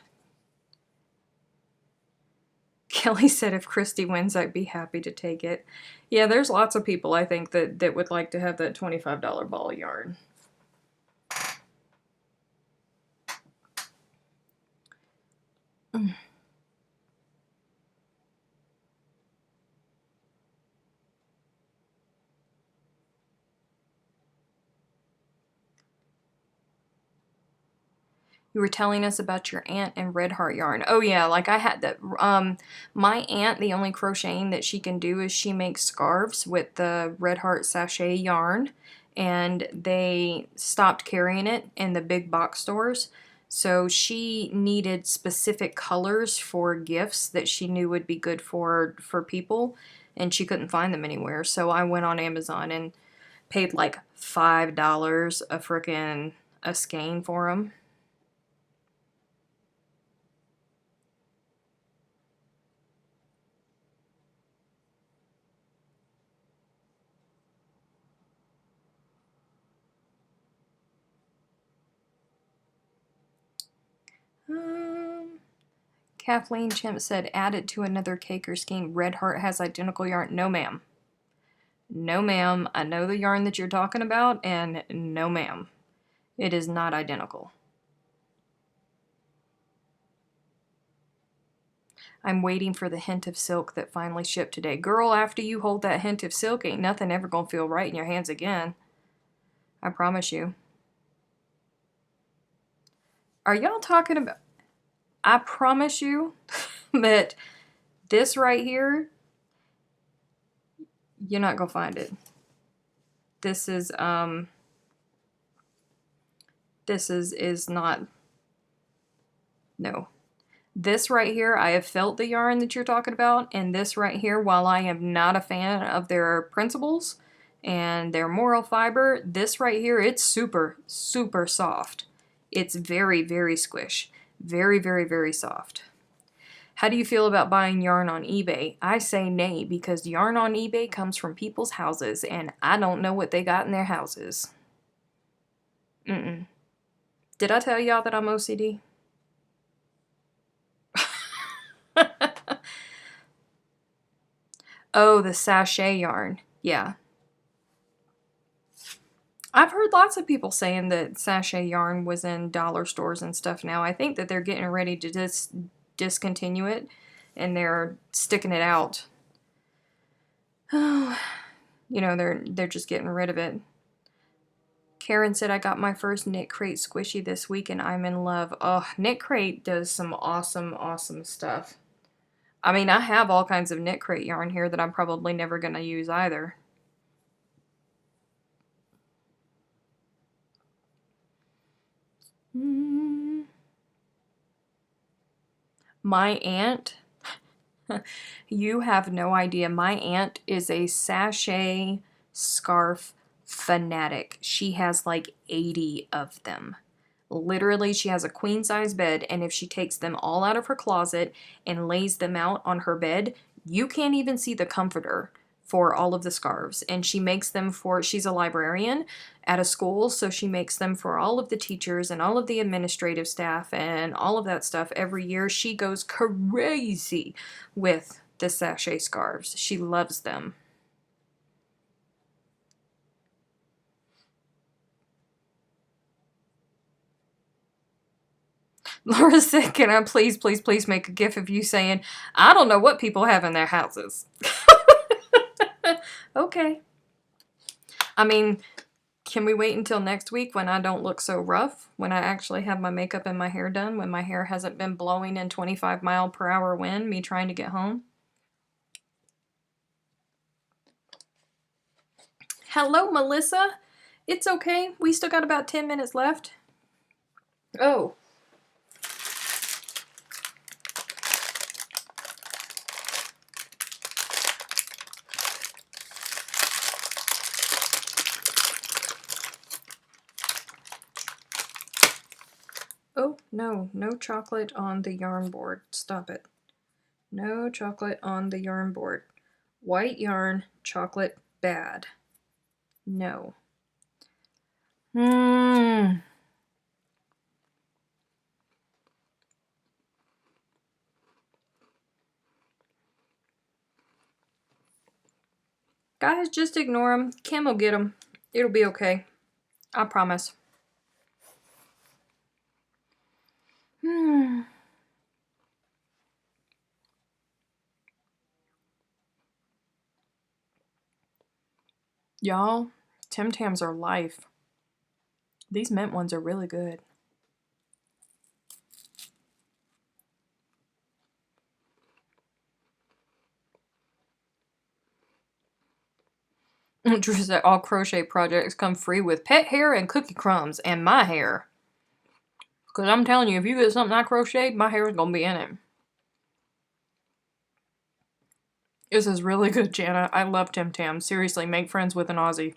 Speaker 1: Kelly said if Christy wins, I'd be happy to take it. Yeah, there's lots of people, I think, that would like to have that $25 ball yarn. You were telling us about your aunt and red heart yarn. Oh yeah, like I had that. My aunt, the only crocheting that she can do is she makes scarves with the red heart sachet yarn, and they stopped carrying it in the big box stores. So she needed specific colors for gifts that she knew would be good for people, and she couldn't find them anywhere. So I went on Amazon and paid like $5 a frickin' a skein for them. Kathleen Chimp said, add it to another cake or skein. Red Heart has identical yarn. No, ma'am. No, ma'am. I know the yarn that you're talking about, and no, ma'am. It is not identical. I'm waiting for the hint of silk that finally shipped today. Girl, after you hold that hint of silk, ain't nothing ever gonna feel right in your hands again. I promise you. Are y'all talking about... I promise you that this right here, you're not gonna find it. This is not, no. This right here, I have felt the yarn that you're talking about, and this right here, while I am not a fan of their principles and their moral fiber, this right here, it's super, super soft. It's very, very squish. Very, very, very soft. How do you feel about buying yarn on eBay? I say nay, because yarn on eBay comes from people's houses, and I don't know what they got in their houses. Mm-mm. Did I tell y'all that I'm OCD? Oh, the sachet yarn. Yeah. I've heard lots of people saying that sachet yarn was in dollar stores and stuff now. I think that they're getting ready to discontinue it, and they're sticking it out. Oh, you know, they're just getting rid of it. Karen said, I got my first Knit Crate squishy this week and I'm in love. Oh, Knit Crate does some awesome, awesome stuff. I mean, I have all kinds of Knit Crate yarn here that I'm probably never going to use either. My aunt, you have no idea. My aunt is a sachet scarf fanatic. She has like 80 of them. Literally, she has a queen size bed, and if she takes them all out of her closet and lays them out on her bed, you can't even see the comforter for all of the scarves. And she makes them for, she's a librarian at a school, so she makes them for all of the teachers and all of the administrative staff and all of that stuff every year. She goes crazy with the sachet scarves. She loves them. Laura said, can I please, please, please make a gif of you saying, I don't know what people have in their houses. Okay. I mean, can we wait until next week when I don't look so rough? When I actually have my makeup and my hair done? When my hair hasn't been blowing in 25-mile-per-hour wind, me trying to get home? Hello, Melissa. It's okay. We still got about 10 minutes left. Oh. Oh, no. No chocolate on the yarn board. Stop it. No chocolate on the yarn board. White yarn, chocolate, bad. No. Guys, just ignore him. Kim will get him. It'll be okay. I promise. Y'all, Tim Tams are life. These mint ones are really good. Drew said all crochet projects come free with pet hair and cookie crumbs and my hair. Because I'm telling you, if you get something I crocheted, my hair is going to be in it. This is really good, Jana. I love Tim Tams. Seriously, make friends with an Aussie.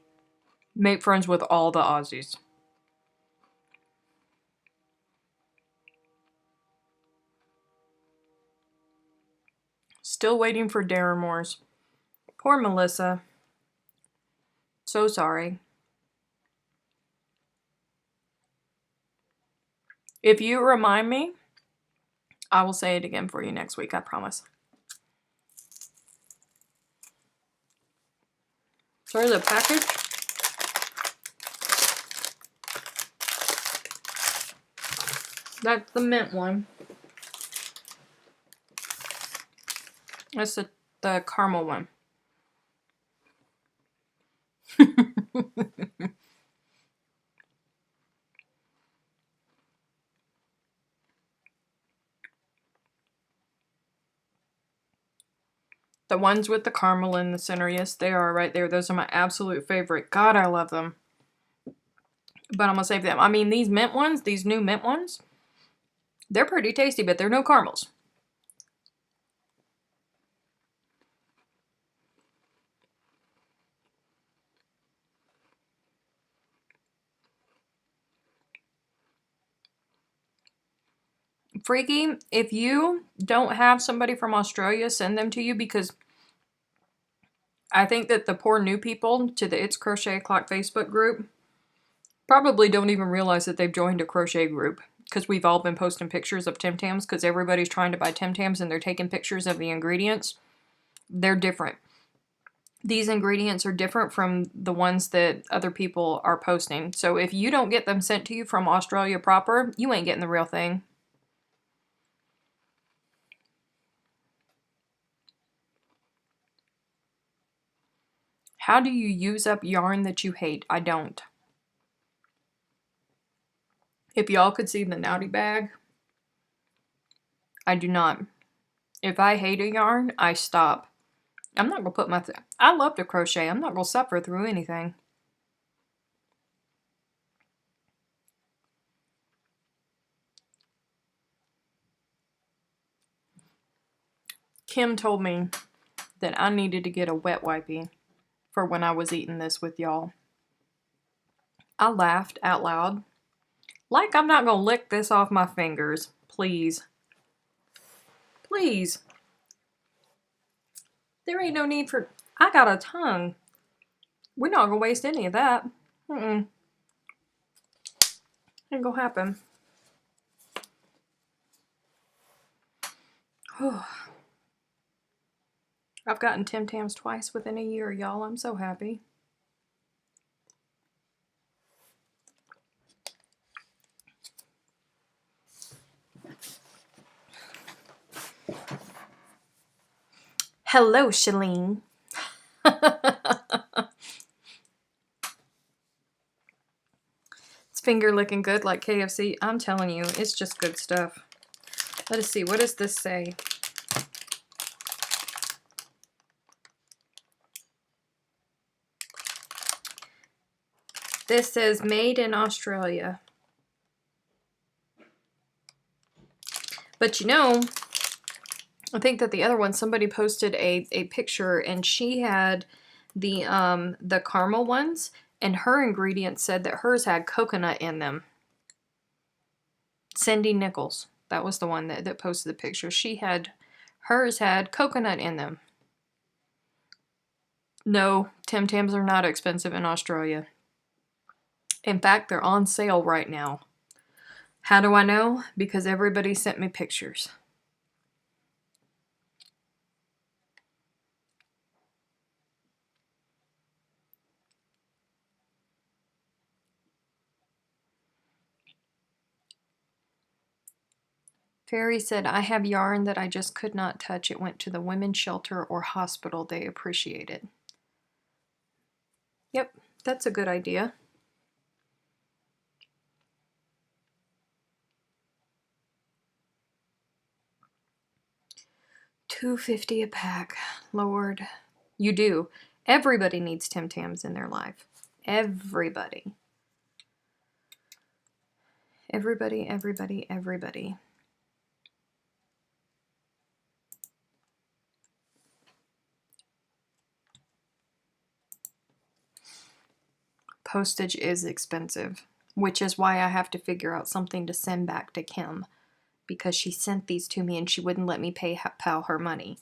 Speaker 1: Make friends with all the Aussies. Still waiting for Darramore's. Poor Melissa. So sorry. If you remind me, I will say it again for you next week, I promise. So the package. That's the mint one. That's the caramel one. The ones with the caramel in the center, yes, they are right there. Those are my absolute favorite. God, I love them. But I'm going to save them. I mean, these mint ones, these new mint ones, they're pretty tasty, but they're no caramels. Freaky, if you don't have somebody from Australia send them to you, because I think that the poor new people to the It's Crochet O'Clock Facebook group probably don't even realize that they've joined a crochet group, because we've all been posting pictures of Tim Tams because everybody's trying to buy Tim Tams and they're taking pictures of the ingredients. They're different. These ingredients are different from the ones that other people are posting. So if you don't get them sent to you from Australia proper, you ain't getting the real thing. How do you use up yarn that you hate? I don't. If y'all could see the Naughty bag, I do not. If I hate a yarn, I stop. I'm not going to put my... I love to crochet. I'm not going to suffer through anything. Kim told me that I needed to get a wet wipey for when I was eating this with y'all. I laughed out loud. Like I'm not going to lick this off my fingers. Please. Please. There ain't no need for... I got a tongue. We're not going to waste any of that. Ain't going to happen. I've gotten Tim Tams twice within a year, y'all. I'm so happy. Hello, Shalene. It's finger licking good like KFC. I'm telling you, it's just good stuff. Let us see. What does this say? This says made in Australia. But you know, I think that the other one, somebody posted a picture and she had the caramel ones, and her ingredients said that hers had coconut in them. Cindy Nichols, that was the one that posted the picture. Hers had coconut in them. No, Tim Tams are not expensive in Australia. In fact, they're on sale right now. How do I know? Because everybody sent me pictures. Fairy said, I have yarn that I just could not touch. It went to the women's shelter or hospital. They appreciate it. Yep, that's a good idea. $2.50 a pack. Lord. You do. Everybody needs Tim Tams in their life. Everybody. Everybody, everybody, everybody. Postage is expensive, which is why I have to figure out something to send back to Kim, because she sent these to me and she wouldn't let me pay Pal her money.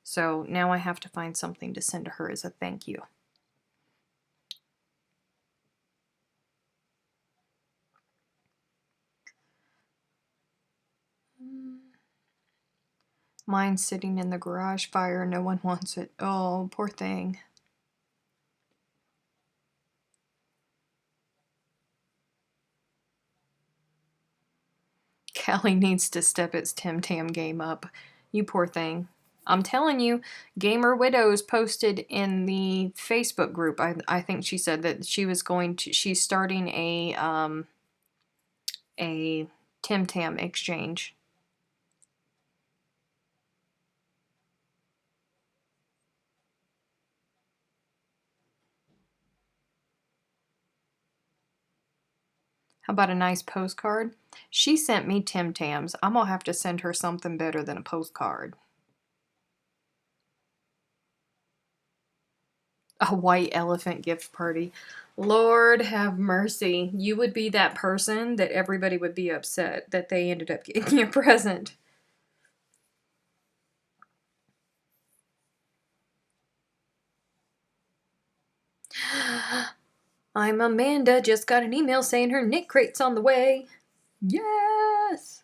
Speaker 1: So now I have to find something to send to her as a thank you. Mine's sitting in the garage fire. No one wants it. Oh, poor thing. Callie needs to step its Tim Tam game up. You poor thing. I'm telling you, Gamer Widows posted in the Facebook group. I think she said that she was going to. She's starting a Tim Tam exchange. How about a nice postcard? She sent me Tim Tams. I'm gonna have to send her something better than a postcard. A white elephant gift party. Lord have mercy. You would be that person that everybody would be upset that they ended up getting your present. I'm Amanda. Just got an email saying her knit crate's on the way. Yes!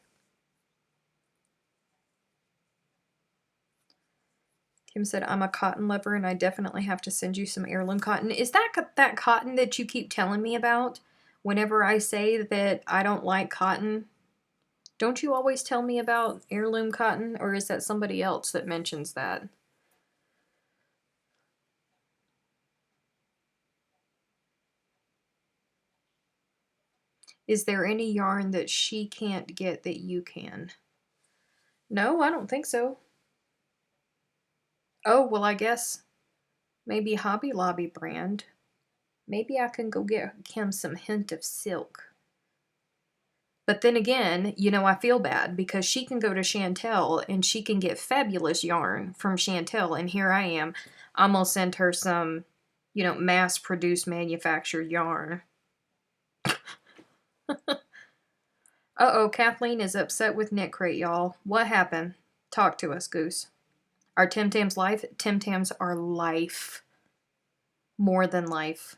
Speaker 1: Kim said, I'm a cotton lover and I definitely have to send you some heirloom cotton. Is that that cotton that you keep telling me about whenever I say that I don't like cotton? Don't you always tell me about heirloom cotton, or is that somebody else that mentions that? Is there any yarn that she can't get that you can? No, I don't think so. Oh, well, I guess maybe Hobby Lobby brand. Maybe I can go get Kim some Hint of Silk. But then again, you know, I feel bad because she can go to Chantel and she can get fabulous yarn from Chantel, and here I am. I'm gonna send her some, you know, mass-produced manufactured yarn. Uh-oh, Kathleen is upset with Knit Crate, y'all. What happened? Talk to us, Goose. Are Tim Tams life? Tim Tams are life. More than life.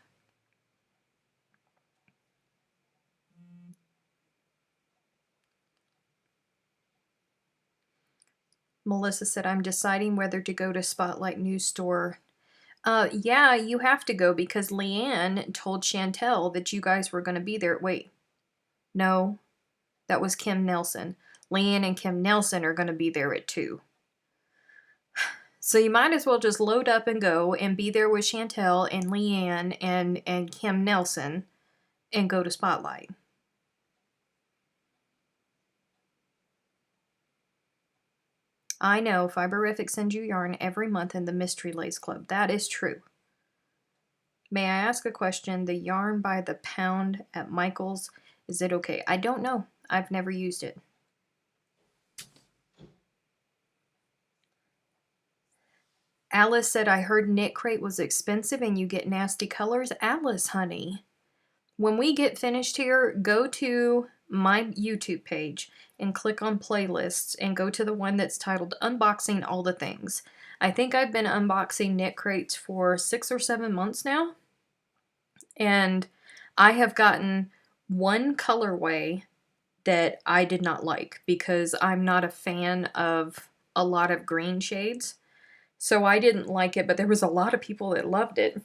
Speaker 1: Melissa said, I'm deciding whether to go to Spotlight News Store. Yeah, you have to go because Leanne told Chantel that you guys were going to be there. Wait, no, that was Kim Nelson. Leanne and Kim Nelson are going to be there at 2. So you might as well just load up and go and be there with Chantel and Leanne and Kim Nelson and go to Spotlight. I know, Fiberific sends you yarn every month in the Mystery Lace Club. That is true. May I ask a question? The yarn by the pound at Michael's, is it okay? I don't know. I've never used it. Alice said, I heard Knit Crate was expensive and you get nasty colors. Alice, honey, when we get finished here, go to my YouTube page and click on playlists and go to the one that's titled Unboxing All the Things. I think I've been unboxing Knit Crates for 6 or 7 months now. And I have gotten one colorway that I did not like because I'm not a fan of a lot of green shades. So I didn't like it, but there was a lot of people that loved it.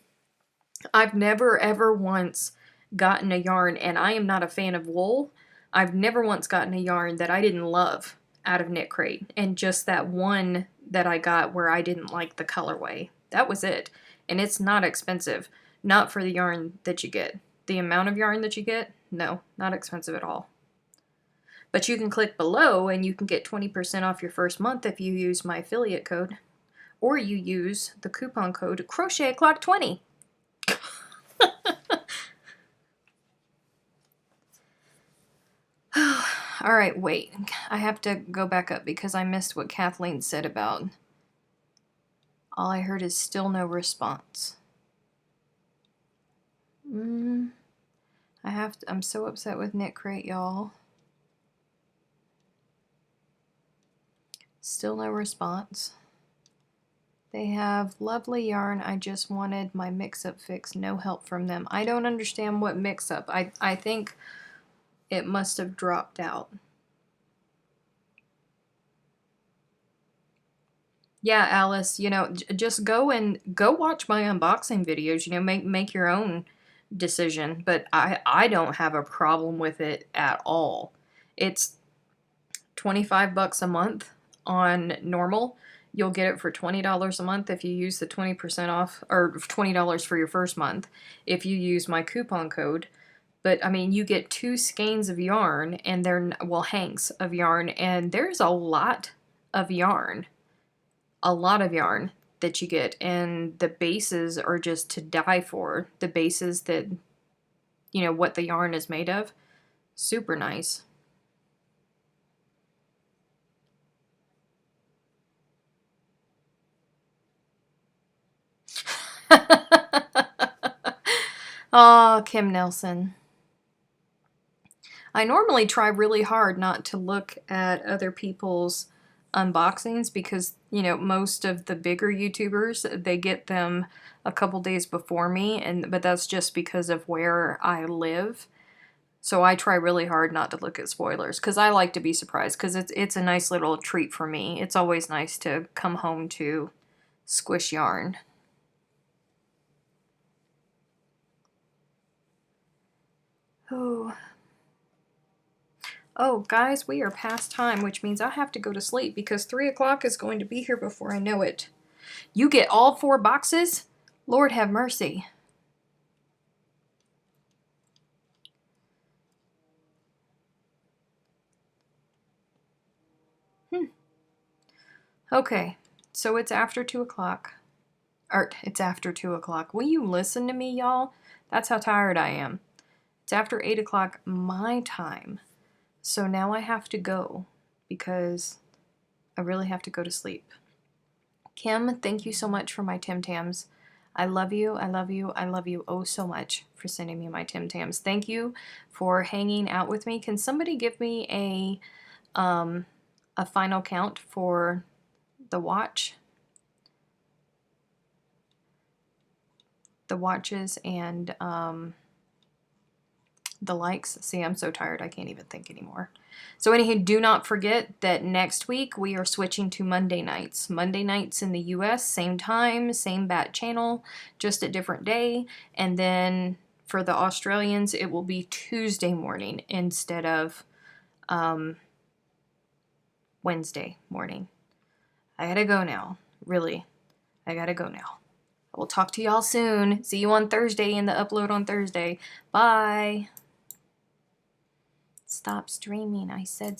Speaker 1: I've never ever once gotten a yarn, and I am not a fan of wool. I've never once gotten a yarn that I didn't love out of Knit Crate, and just that one that I got where I didn't like the colorway. That was it. And it's not expensive. Not for the yarn that you get. The amount of yarn that you get, no, not expensive at all. But you can click below and you can get 20% off your first month if you use my affiliate code. or you use the coupon code CrochetO'Clock20. All right, wait. I have to go back up because I missed what Kathleen said about. All I heard is still no response. I'm so upset with Knit Crate, y'all. Still no response. They have lovely yarn. I just wanted my mix-up fix. No help from them. I don't understand what mix-up. I think it must have dropped out. Yeah, Alice, you know, just go watch my unboxing videos, you know, make your own decision, but I don't have a problem with it at all. It's $25 a month on normal. You'll get it for $20 a month if you use the 20% off, or $20 for your first month if you use my coupon code. But I mean, you get 2 skeins of yarn, and hanks of yarn, and there's a lot of yarn. A lot of yarn that you get, and the bases are just to die for. The bases that, you know, what the yarn is made of. Super nice. Oh, Kim Nelson. I normally try really hard not to look at other people's unboxings because, you know, most of the bigger YouTubers, they get them a couple days before me, but that's just because of where I live. So I try really hard not to look at spoilers because I like to be surprised because it's a nice little treat for me. It's always nice to come home to squish yarn. Oh, guys, we are past time, which means I have to go to sleep because 3 o'clock is going to be here before I know it. You get all 4 boxes? Lord have mercy. Okay, so it's after 2 o'clock. It's after 2 o'clock. Will you listen to me, y'all? That's how tired I am. It's after 8 o'clock my time. So now I have to go because I really have to go to sleep. Kim, thank you so much for my Tim Tams. I love you, I love you, I love you oh so much for sending me my Tim Tams. Thank you for hanging out with me. Can somebody give me a final count for the watch? The watches and the likes. See, I'm so tired I can't even think anymore. So anyhow, do not forget that next week we are switching to Monday nights. Monday nights in the US, same time, same bat channel, just a different day. And then for the Australians, it will be Tuesday morning instead of Wednesday morning. I gotta go now. Really, I gotta go now. I will talk to y'all soon. See you on Thursday in the upload on Thursday. Bye. Stop streaming, I said